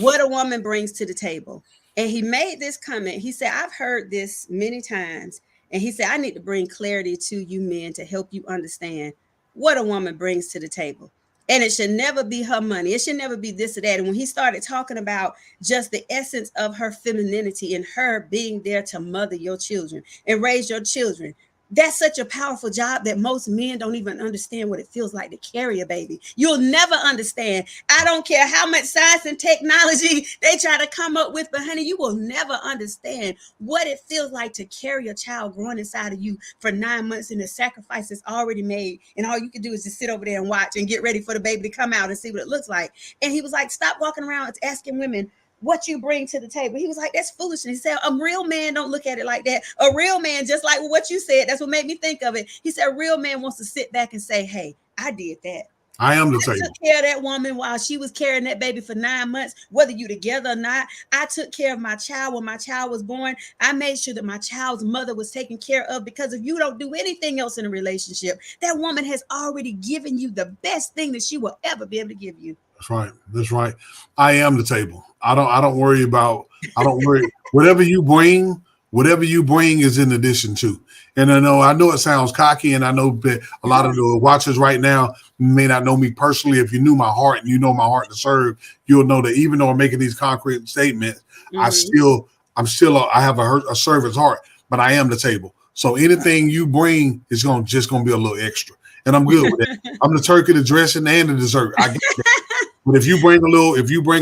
what a woman brings to the table. And he made this comment. He said, I've heard this many times. And he said, I need to bring clarity to you men to help you understand what a woman brings to the table. And it should never be her money. It should never be this or that. And when he started talking about just the essence of her femininity and her being there to mother your children and raise your children, that's such a powerful job that most men don't even understand what it feels like to carry a baby. You'll never understand. I don't care how much science and technology they try to come up with, but honey, you will never understand what it feels like to carry a child growing inside of you for 9 months, and the sacrifice is already made. And all you can do is just sit over there and watch and get ready for the baby to come out and see what it looks like. And he was like, stop walking around asking women what you bring to the table. He was like, that's foolishness. He said, a real man don't look at it like that. A real man, just like what you said, that's what made me think of it. He said, a real man wants to sit back and say, hey, I did that. I am the I table. took care of that woman while she was carrying that baby for 9 months, whether you together or not. I took care of my child when my child was born. I made sure that my child's mother was taken care of, because if you don't do anything else in a relationship, that woman has already given you the best thing that she will ever be able to give you. That's right. That's right. I am the table. I don't worry about. I don't worry. Whatever you bring is in addition to. And I know it sounds cocky, and I know that a lot of the watchers right now may not know me personally. If you knew my heart and you know my heart to serve, you'll know that even though I'm making these concrete statements, Mm-hmm. I have a servant's heart, but I am the table. So anything you bring is just gonna be a little extra, and I'm good with that. I'm the turkey, the dressing, and the dessert. I get that. But if you bring a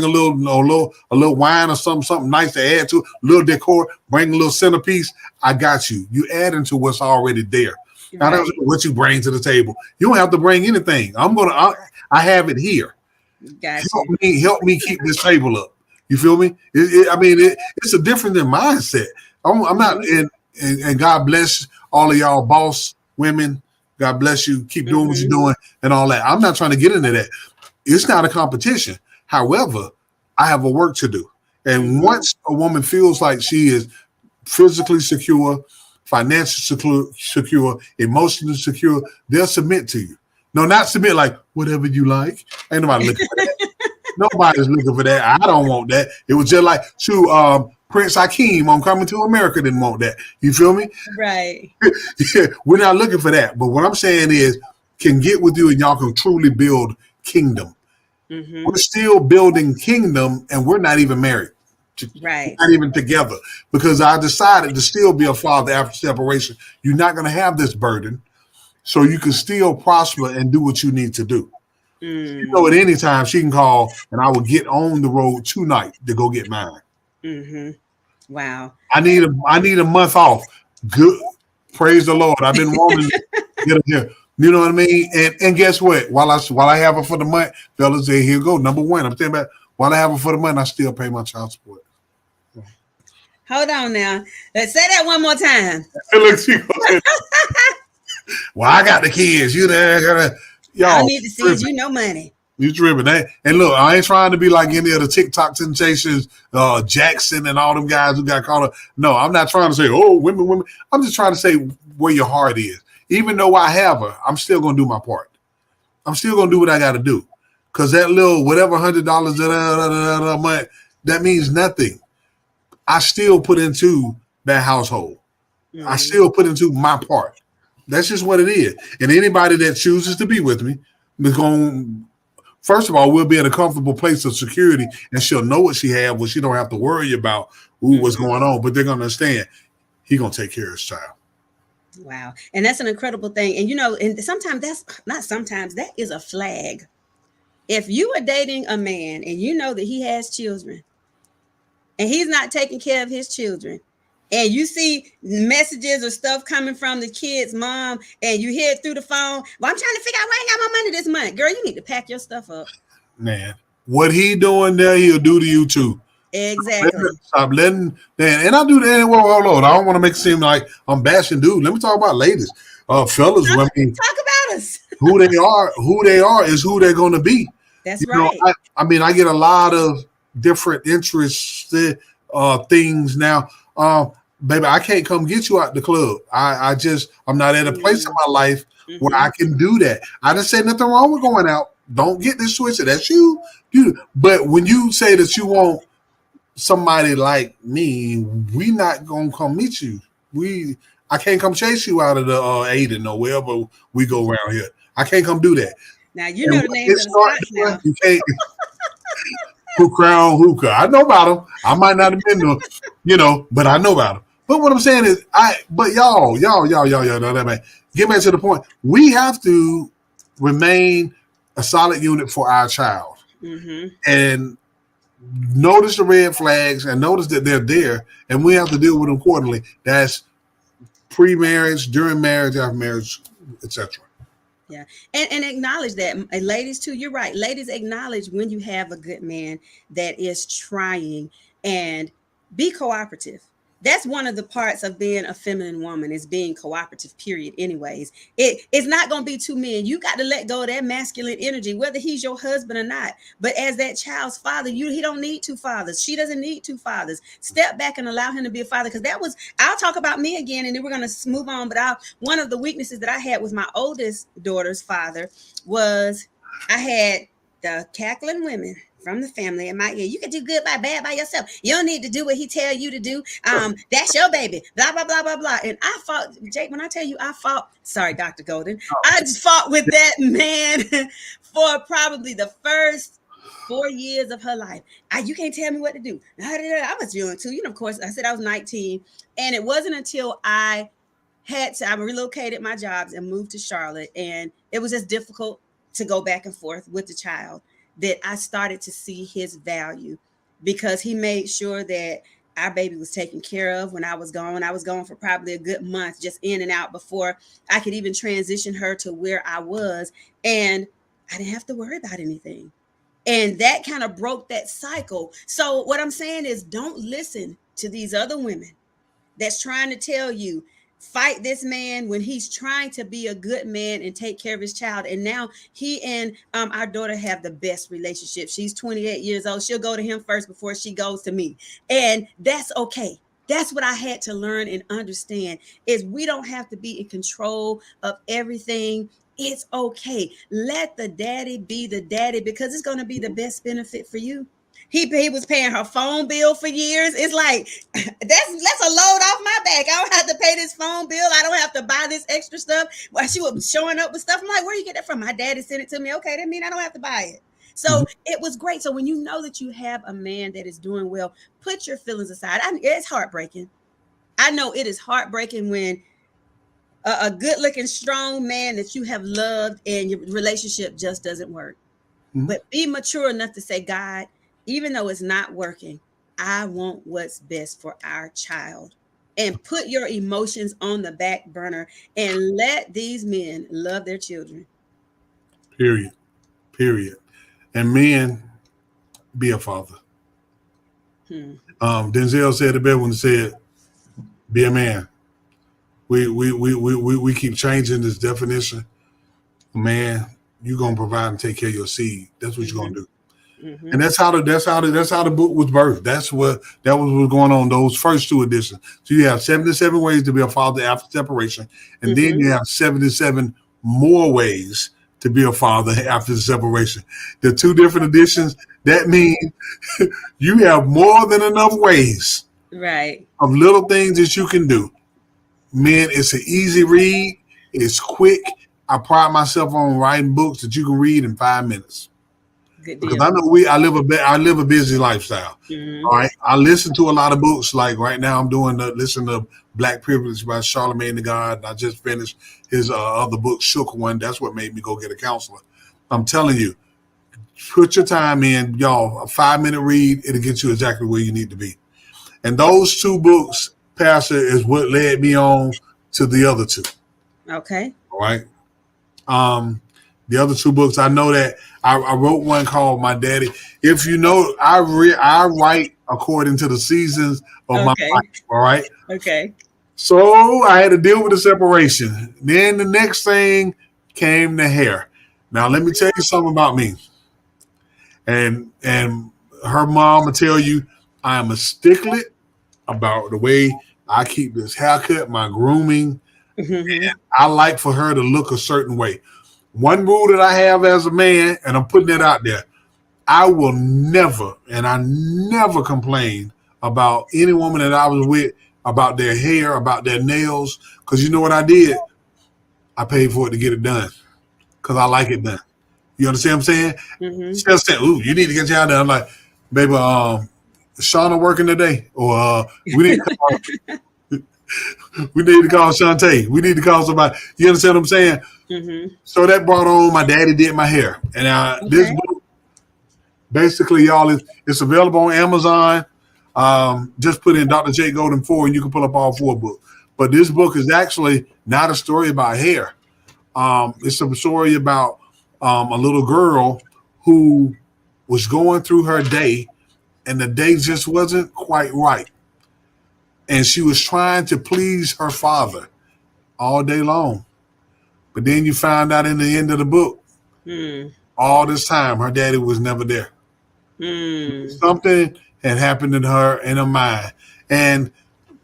little wine or something nice to add to it, a little decor, bring a little centerpiece, I got you. You add into what's already there. I don't know Right. what you bring to the table. You don't have to bring anything. I have it here. Got you. Help me keep this table up. You feel me? It's a different than mindset. I'm not, Mm-hmm. and God bless all of y'all boss women. God bless you. Keep doing what you're Mm-hmm. doing and all that. I'm not trying to get into that. It's not a competition. However, I have a work to do. And Mm-hmm. once a woman feels like she is physically secure, financially secure, emotionally secure, they'll submit to you. No, not submit like whatever you like. Ain't nobody looking for that. Nobody's looking for that. I don't want that. It was just like Prince Hakeem on Coming to America didn't want that. You feel me? Right. Yeah, we're not looking for that. But what I'm saying is, can get with you and y'all can truly build kingdom. Mm-hmm. We're still building kingdom and we're not even married. We're Right. not even together because I decided to still be a father after separation. You're not going to have this burden. So you can still prosper and do what you need to do. You Mm. know, at any time she can call and I will get on the road tonight to go get mine. Mm-hmm. Wow. I need a month off. Good. Praise the Lord. I've been wanting to get up here. You know what I mean? And guess what? While I have it for the month, fellas, say here you go. Number one, I'm saying about while I have it for the month, I still pay my child support. Hold on now. Let's say that one more time. Look, she goes, well, I got the kids. You there? All I Y'all need to see is tripping. you know money. You tripping. And look, I ain't trying to be like any of the TikTok sensations, Jackson and all them guys who got caught up. No, I'm not trying to say, oh, women. I'm just trying to say where your heart is. Even though I have her, I'm still going to do my part. I'm still going to do what I got to do. Because that little, whatever $100 a month, that means nothing. I still put into that household. I Mm-hmm. still put into my part. That's just what it is. And anybody that chooses to be with me is going. First of all, we'll be in a comfortable place of security, and she'll know what she has, what she don't have to worry about what's Mm-hmm. going on. But they're gonna understand he gonna take care of his child. Wow. And that's an incredible thing. And you know, and sometimes that's not sometimes that is a flag. If you are dating a man and you know that he has children and he's not taking care of his children, and you see messages or stuff coming from the kid's mom and you hear it through the phone, well, I'm trying to figure out why I ain't got my money this month. Girl, you need to pack your stuff up. Man, what he doing there, he'll do to you too. Exactly. Stop letting man, and I do that. Whoa, hold on. I don't want to make it seem like I'm bashing dude. Let me talk about ladies, fellas. I mean, Talk about us. who they are is who they're going to be. That's You know, right. I mean, I get a lot of different interests, things now. Baby, I can't come get you out the club. I'm not at a place in my life where Mm-hmm. I can do that. I didn't say nothing wrong with going out. Don't get this twisted. That's you. But when you say that you want somebody like me, we not gonna come meet you. I can't come chase you out of the Aiden or wherever we go around here. I can't come do that. Now you And know the what names it of the start spots doing, now. you can't Crown Hookah. I know about them. I might not have been to, but I know about them. But what I'm saying is, but y'all, know that man. Get back to the point. We have to remain a solid unit for our child Mm-hmm. and notice the red flags and notice that they're there, and we have to deal with them accordingly. That's pre-marriage, during marriage, after marriage, etc. Yeah. And acknowledge that. And ladies too, you're right. Ladies, acknowledge when you have a good man that is trying, and be cooperative. That's one of the parts of being a feminine woman, is being cooperative, period. Anyways, it's not going to be two men. You got to let go of that masculine energy, whether he's your husband or not. But as that child's father, he don't need two fathers. She doesn't need two fathers. Step back and allow him to be a father. Because I'll talk about me again, and then we're going to move on. But one of the weaknesses that I had with my oldest daughter's father was I had the cackling women from the family in my ear. You can do good by bad by yourself. You don't need to do what he tell you to do. That's your baby. Blah blah blah blah blah. And I fought, Jake. When I tell you, I fought. Sorry, Dr. Golden. I just fought with that man for probably the first 4 years of her life. You can't tell me what to do. I was young too. Of course, I said I was 19. And it wasn't until I relocated my jobs and moved to Charlotte. And it was just difficult to go back and forth with the child that I started to see his value, because he made sure that our baby was taken care of when I was gone. I was gone for probably a good month, just in and out, before I could even transition her to where I was. And I didn't have to worry about anything. And that kind of broke that cycle. So what I'm saying is, don't listen to these other women that's trying to tell you, fight this man when he's trying to be a good man and take care of his child. And now he and our daughter have the best relationship. She's 28 years old. She'll go to him first before she goes to me. And that's okay. That's what I had to learn and understand, is we don't have to be in control of everything. It's okay. Let the daddy be the daddy, because it's going to be the best benefit for you. He was paying her phone bill for years. It's like, that's a load off my back. I don't have to pay this phone bill. I don't have to buy this extra stuff. While she was showing up with stuff, I'm like, where you get that from? My daddy sent it to me. Okay, that means I don't have to buy it. So it was great. So when you know that you have a man that is doing well, put your feelings aside. It's heartbreaking. I know it is heartbreaking when a good-looking, strong man that you have loved and your relationship just doesn't work. But be mature enough to say, God, even though it's not working, I want what's best for our child. And put your emotions on the back burner and let these men love their children. Period. Period. And men, be a father. Denzel said it better when he said, be a man. We keep changing this definition. Man, you're gonna provide and take care of your seed. That's what you're gonna do. And that's how the book was birthed. That was what's going on those first two editions. So you have 77 ways to be a father after separation, and then you have 77 more ways to be a father after the separation. The two different editions, that means you have more than enough ways, right, of little things that you can do. Man, it's an easy read. It's quick. I pride myself on writing books that you can read in 5 minutes. Good Because deal. I know I live a busy lifestyle. All right, I listen to a lot of books. Like right now, I'm listen to Black Privilege by Charlemagne the God. I just finished his other book, Shook One. That's what made me go get a counselor. I'm telling you, put your time in, y'all. A 5-minute read, it'll get you exactly where you need to be. And those two books, Pastor, is what led me on to the other two. Okay. All right. The other two books, I know that I wrote one called My Daddy. If you know, I write according to the seasons of my life. All right. Okay. So I had to deal with the separation. Then the next thing came the hair. Now let me tell you something about me. And her mom will tell you I am a stickler about the way I keep this haircut, my grooming. And I like for her to look a certain way. One rule that I have as a man, and I'm putting it out there, I will never, and I never complain about any woman that I was with about their hair, about their nails, because you know what I did? I paid for it to get it done because I like it done. You understand what I'm saying? She'll say, ooh, you need to get your hair done. I'm like, baby, Shauna working today? Or we need to call Shantae. We need to call somebody. You understand what I'm saying? So that brought on my daddy did my hair. And this book, basically, y'all, it's available on Amazon. Just put in Dr. J. Golden 4 and you can pull up all 4 books. But this book is actually not a story about hair. It's a story about a little girl who was going through her day and the day just wasn't quite right. And she was trying to please her father all day long. But then you find out in the end of the book, all this time, her daddy was never there. Something had happened in her mind. And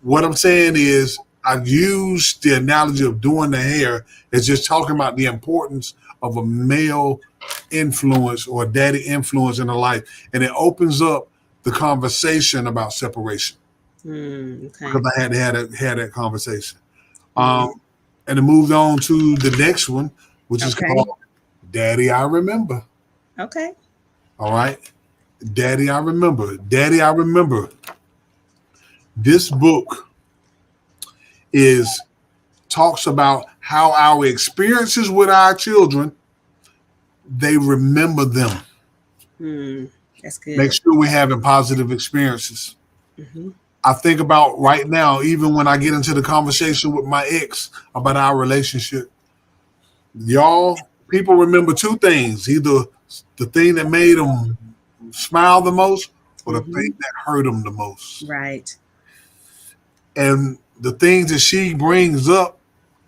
what I'm saying is, I've used the analogy of doing the hair as just talking about the importance of a male influence or daddy influence in her life. And it opens up the conversation about separation. Because I had to have that conversation. And it moved on to the next one, which is called Daddy, I Remember. Okay. All right. Daddy, I remember. Daddy, I remember. This book is talks about how our experiences with our children, they remember them. Hmm. That's Make good. sure we're having positive experiences. Hmm. I think about right now, even when I get into the conversation with my ex about our relationship, y'all, people remember two things: either the thing that made them smile the most, or the thing Hmm. that hurt them the most. Right. And the things that she brings up,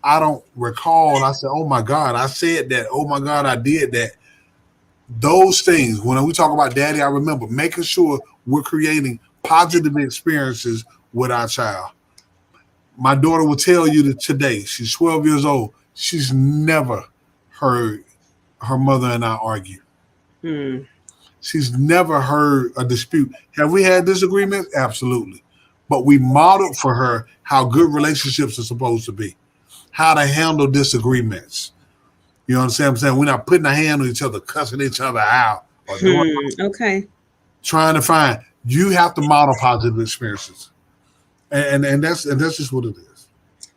I don't recall. I said, "Oh my God, I said that. Oh my God, I did that." Those things. When we talk about daddy, I remember making sure we're creating positive experiences with our child. My daughter will tell you that today, she's 12 years old. She's never heard her mother and I argue. Hmm. She's never heard a dispute. Have we had disagreements? Absolutely. But we modeled for her how good relationships are supposed to be, how to handle disagreements. You know what I'm saying? We're not putting a hand on each other, cussing each other out, or doing Okay. trying to find. You have to model positive experiences, and that's just what it is.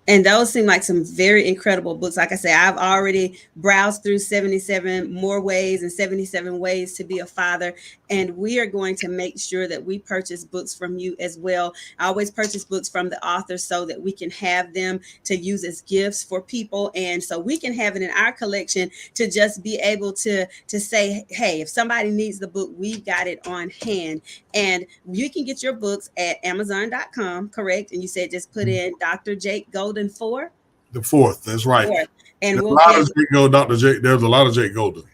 And those seem like some very incredible books. Like I said, I've already browsed through 77 More Ways and 77 Ways to Be a Father. And we are going to make sure that we purchase books from you as well. I always purchase books from the author so that we can have them to use as gifts for people. And so we can have it in our collection to just be able to say, hey, if somebody needs the book, we've got it on hand. And you can get your books at Amazon.com, correct? And you said just put in Dr. Jake Golden 4. The fourth, that's right. 4. And There's we'll a be lot of able. Jake Gold, Dr. Jake. There's a lot of Jake Golden.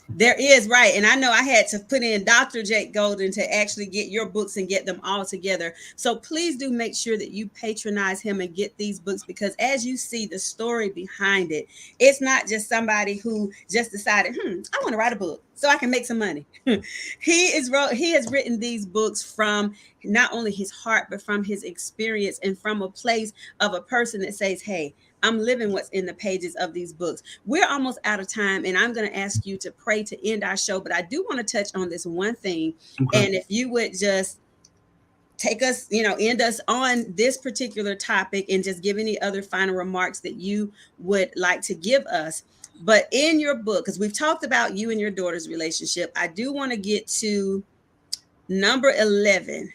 There is, right. And I know I had to put in Dr. Jake Golden to actually get your books and get them all together. So please do make sure that you patronize him and get these books, because as you see the story behind it, it's not just somebody who just decided, I want to write a book so I can make some money. He has written these books from not only his heart, but from his experience and from a place of a person that says, hey, I'm living what's in the pages of these books. We're almost out of time, and I'm going to ask you to pray to end our show. But I do want to touch on this one thing. Okay. And if you would just take us, end us on this particular topic and just give any other final remarks that you would like to give us. But in your book, because we've talked about you and your daughter's relationship, I do want to get to number 11,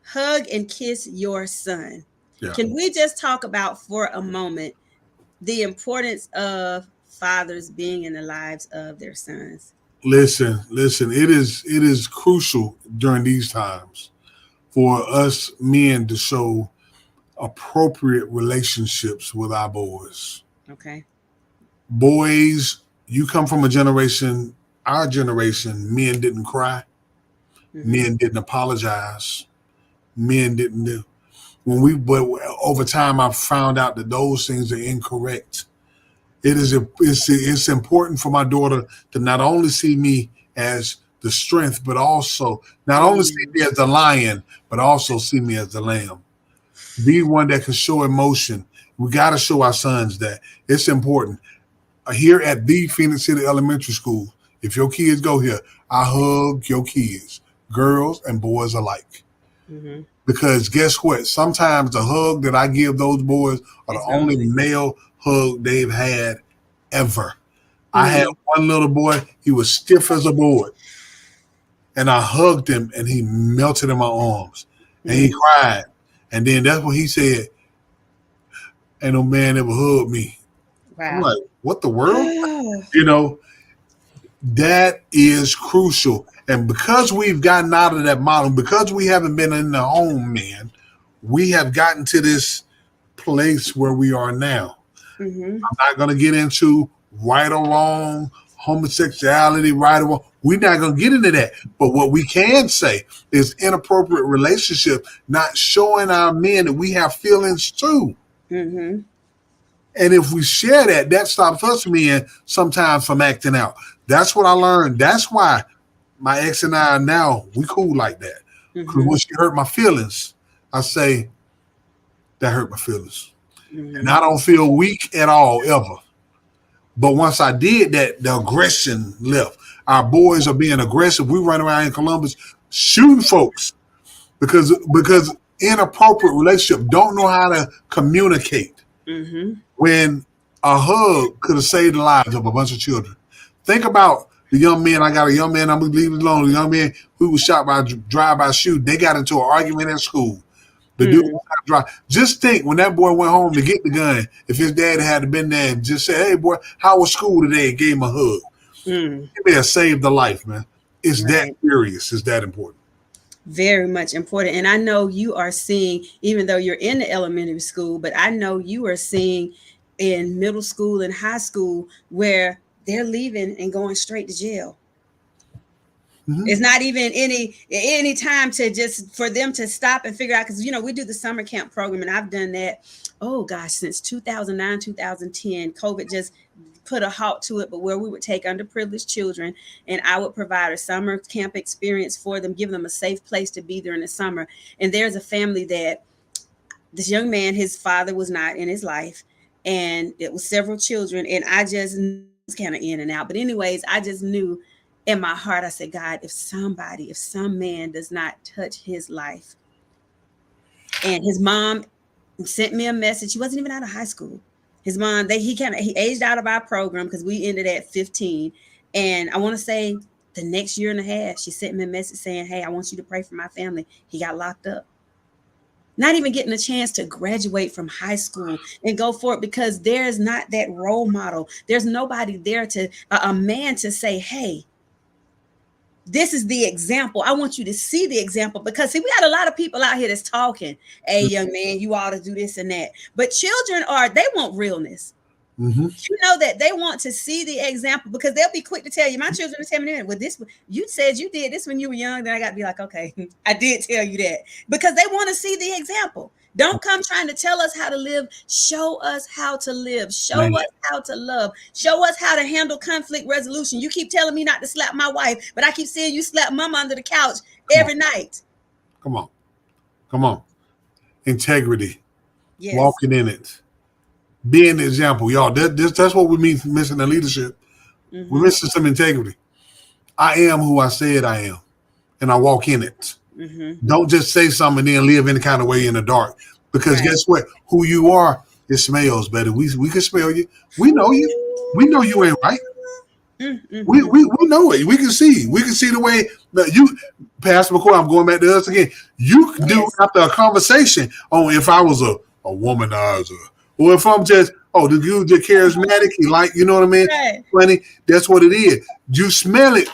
hug and kiss your son. Yeah. Can we just talk about for a moment the importance of fathers being in the lives of their sons? Listen. It is crucial during these times for us men to show appropriate relationships with our boys. Okay. Boys, you come from a generation, our generation, men didn't cry, Mm-hmm. men didn't apologize, men didn't do. But over time, I found out that those things are incorrect. It's important for my daughter to not only see me as the strength, but also not only see Mm-hmm. me as the lion, but also see me as the lamb. Be one that can show emotion. We got to show our sons that it's important. Here at the Phoenix City Elementary School, if your kids go here, I hug your kids, girls and boys alike. Mm-hmm. Because guess what? Sometimes the hug that I give those boys are the It's only only. male hug they've had ever. I had Mm-hmm. one little boy, he was stiff as a board. And I hugged him and he melted in my arms. And he Mm-hmm. cried. And then that's what he said, ain't no man ever hugged me. I'm Wow. like, what the world? You know, that is crucial. And because we've gotten out of that model, because we haven't been in the home, man, we have gotten to this place where we are now. Mm-hmm. I'm not going to get into right or wrong, homosexuality, right or wrong. We're not going to get into that. But what we can say is inappropriate relationship, not showing our men that we have feelings too. Mm-hmm. And if we share that, that stops us men sometimes from acting out. That's what I learned. That's why my ex and I now, we cool like that. Because Mm-hmm. when she hurt my feelings, I say, that hurt my feelings. Mm-hmm. And I don't feel weak at all, ever. But once I did that, the aggression left. Our boys are being aggressive. We run around in Columbus shooting folks because inappropriate relationship don't know how to communicate. Mm-hmm. When a hug could have saved the lives of a bunch of children. Think about the young men. I got a young man. I'm gonna leave it alone. The young man who was shot by a drive-by shooting. They got into an argument at school. The dude Mm. was not drive. Just think when that boy went home to get the gun. If his dad had been there and just said, "Hey, boy, how was school today?" and gave him a hug, Mm. it may have saved the life, man. It's that Right. serious. It's that important. Very much important. And I know you are seeing, even though you're in the elementary school, but I know you are seeing in middle school and high school where they're leaving and going straight to jail. Mm-hmm. It's not even any time to just for them to stop and figure out, because we do the summer camp program, and I've done that, oh gosh, since 2009, 2010. COVID just put a halt to it, but where we would take underprivileged children and I would provide a summer camp experience for them, give them a safe place to be during the summer. And there's a family that this young man, his father was not in his life, and it was several children, and I just was kind of in and out. But anyways, I just knew in my heart, I said, God, if some man does not touch his life. And his mom sent me a message. He wasn't even out of high school. His mom, he aged out of our program because we ended at 15. And I want to say the next year and a half, she sent me a message saying, hey, I want you to pray for my family. He got locked up. Not even getting a chance to graduate from high school and go for it because there's not that role model. There's nobody there to a man to say, hey, this is the example. I want you to see the example, because see, we got a lot of people out here that's talking, hey, young man, you ought to do this and that. But children they want realness. Mm-hmm. You know that they want to see the example, because they'll be quick to tell you. My children will tell me, well, this, you said you did this when you were young. Then I got to be like, okay, I did tell you that, because they want to see the example. Don't come trying to tell us how to live. Show us how to live. Show us how to love. Show us how to handle conflict resolution. You keep telling me not to slap my wife, but I keep seeing you slap mama under the couch every night. Come on. Come on. Integrity. Yes. Walking in it. Being the example. Y'all, that's what we mean for missing the leadership. Mm-hmm. We're missing some integrity. I am who I said I am, and I walk in it. Mm-hmm. Don't just say something and then live any kind of way in the dark. Because guess what? Who you are, it smells better. We can smell you. We know you. We know you ain't right. Mm-hmm. We know it. We can see. We can see the way that you, Pastor McCoy, I'm going back to us again. You can do after a conversation on if I was a womanizer, or if I'm just, the dude just charismatic, he like, you know what I mean? Right. Funny. That's what it is. You smell it.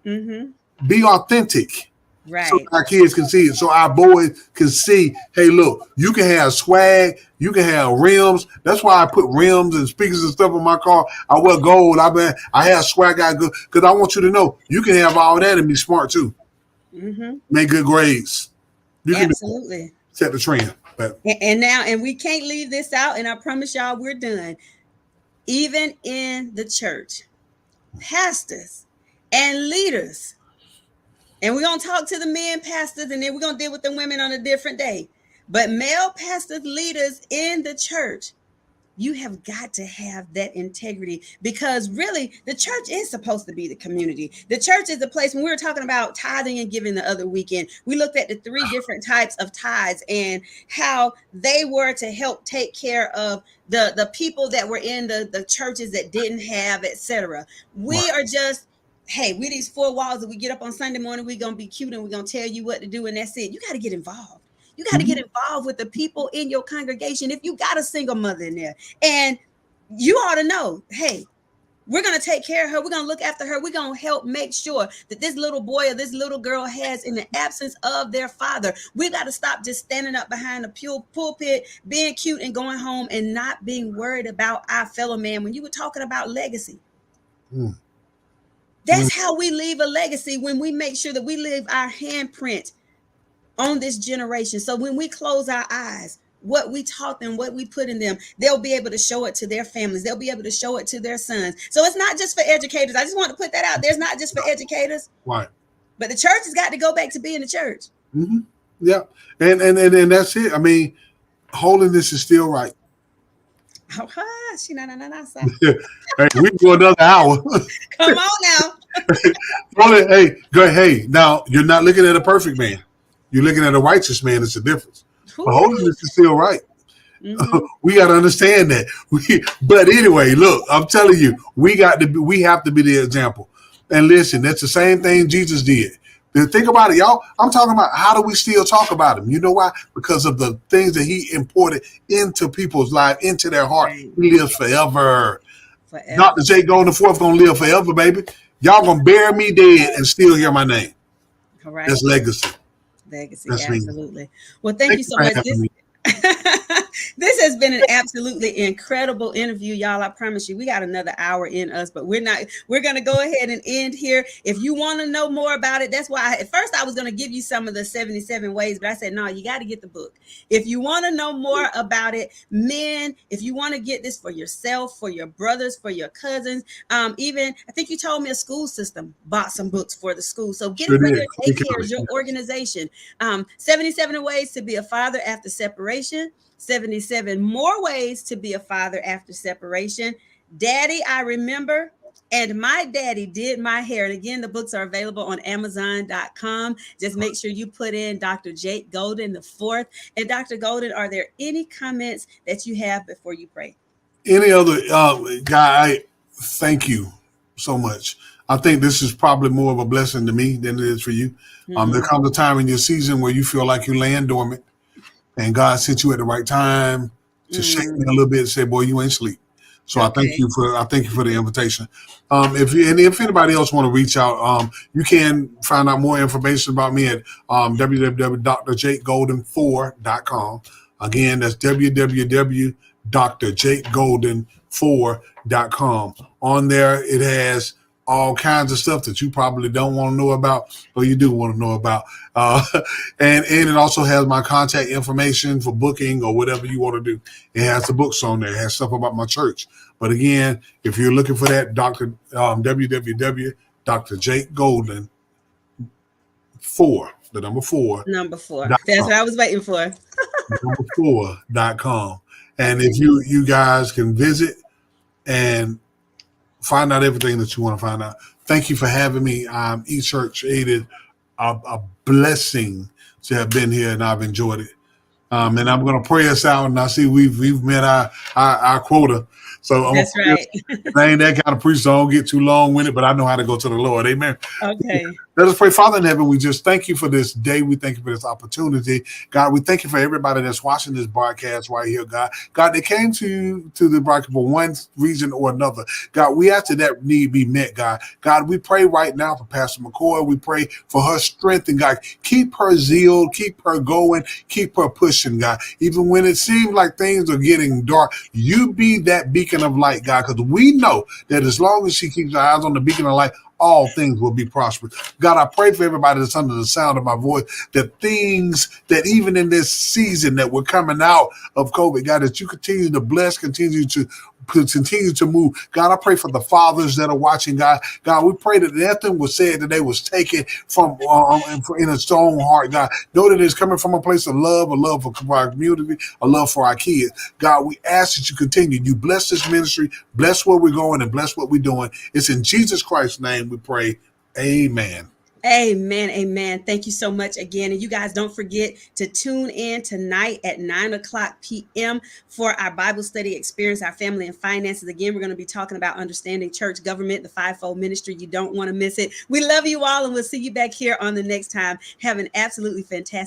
Mm-hmm. Be authentic. Right. So our kids can see it. So our boys can see, hey, look, you can have swag, you can have rims. That's why I put rims and speakers and stuff on my car. I wear gold. I have swag, because I want you to know you can have all that and be smart too. Mm-hmm. Make good grades. You Absolutely. Can set the trend. And we can't leave this out, and I promise y'all we're done. Even in the church, pastors and leaders, and we're going to talk to the men pastors, and then we're going to deal with the women on a different day. But male pastors, leaders in the church, you have got to have that integrity, because really the church is supposed to be the community. The church is the place. When we were talking about tithing and giving the other weekend, we looked at the 3 different types of tithes and how they were to help take care of the people that were in the churches that didn't have, etc. We are just, hey, we these 4 walls that we get up on Sunday morning, we're going to be cute and we're going to tell you what to do, and that's it. You got to get involved. You got to get involved with the people in your congregation. If you got a single mother in there, and you ought to know, hey, we're going to take care of her. We're going to look after her. We're going to help make sure that this little boy or this little girl has, in the absence of their father, we got to stop just standing up behind the pulpit, being cute and going home and not being worried about our fellow man. When you were talking about legacy, that's how we leave a legacy, when we make sure that we leave our handprint on this generation. So when we close our eyes, what we taught them, what we put in them, they'll be able to show it to their families. They'll be able to show it to their sons. So it's not just for educators. I just want to put that out. There's not just for educators. Right. But the church has got to go back to being the church. Mm-hmm. Yeah. And that's it. I mean, holiness is still right. Oh, she na na na na. Hey, we can go another hour. Come on now. Hey, go. Hey, now you're not looking at a perfect man. You're looking at a righteous man. It's a difference. But holiness is still right. Mm-hmm. We got to understand that. But anyway, look, I'm telling you, we have to be the example. And listen, that's the same thing Jesus did. Think about it, y'all. I'm talking about how do we still talk about him? You know why? Because of the things that he imported into people's life, into their heart. Right. He lives forever. Dr. Forever. J. Golden the Fourth gonna live forever, baby. Y'all gonna bury me dead and still hear my name. All right. That's legacy. Legacy. That's me. Absolutely. Well, thank Thank you you so for much. having me. This has been an absolutely incredible interview, y'all. I promise you, we got another hour in us, but we're going to go ahead and end here. If you want to know more about it, that's why at first I was going to give you some of the 77 ways, but I said, no, you got to get the book. If you want to know more about it, men, if you want to get this for yourself, for your brothers, for your cousins, even I think you told me a school system bought some books for the school. So get it Sure for did. your daycares, your organization. 77 ways to be a father after separation. 77 more ways to be a father after separation. Daddy, I remember. And my daddy did my hair. And again, the books are available on Amazon.com. Just make sure you put in Dr. Jake Golden the fourth. And Dr. Golden, are there any comments that you have before you pray? Any other guy? Thank you so much. I think this is probably more of a blessing to me than it is for you. There comes a time in your season where you feel like you're laying dormant, and God sent you at the right time to shake me a little bit and say, "Boy, you ain't sleep." So Okay. I thank you for the invitation. If anybody else want to reach out, you can find out more information about me at www.drjakegolden4.com. Again, that's www.drjakegolden4.com. On there, it has all kinds of stuff that you probably don't want to know about, or you do want to know about. Uh, and it also has my contact information for booking or whatever you want to do. It has the books on there. It has stuff about my church. But again, if you're looking for that, www.drjakegolden4, the number 4. Number 4. That's what I was waiting for. Number4.com. And if Okay. you guys can visit and find out everything that you want to find out. Thank you for having me. eChurch aided a blessing to have been here, and I've enjoyed it. And I'm going to pray us out, and I see we've met our quota. So I'm That's right. I ain't that kind of preacher, so I don't get too long with it, but I know how to go to the Lord. Amen. Okay. Let us pray. Father in heaven, we just thank you for this day. We thank you for this opportunity. God, we thank you for everybody that's watching this broadcast right here, God. God, they came to the broadcast for one reason or another. God, we ask that need be met, God. God, we pray right now for Pastor McCoy. We pray for her strength, and God, keep her zeal, keep her going, keep her pushing, God. Even when it seems like things are getting dark, you be that beacon of light, God, because we know that as long as she keeps her eyes on the beacon of light, all things will be prosperous. God, I pray for everybody that's under the sound of my voice, that things that even in this season that we're coming out of COVID, God, that you continue to bless, continue to move. God, I pray for the fathers that are watching, God. God, we pray that nothing was said today was taken from in its own heart, God. Know that it's coming from a place of love, a love for our community, a love for our kids. God, we ask that you continue. You bless this ministry, bless where we're going, and bless what we're doing. It's in Jesus Christ's name we pray. Amen. Amen. Amen. Thank you so much again. And you guys don't forget to tune in tonight at 9:00 p.m. for our Bible study experience, our family and finances. Again, we're going to be talking about understanding church government, the fivefold ministry. You don't want to miss it. We love you all, and we'll see you back here on the next time. Have an absolutely fantastic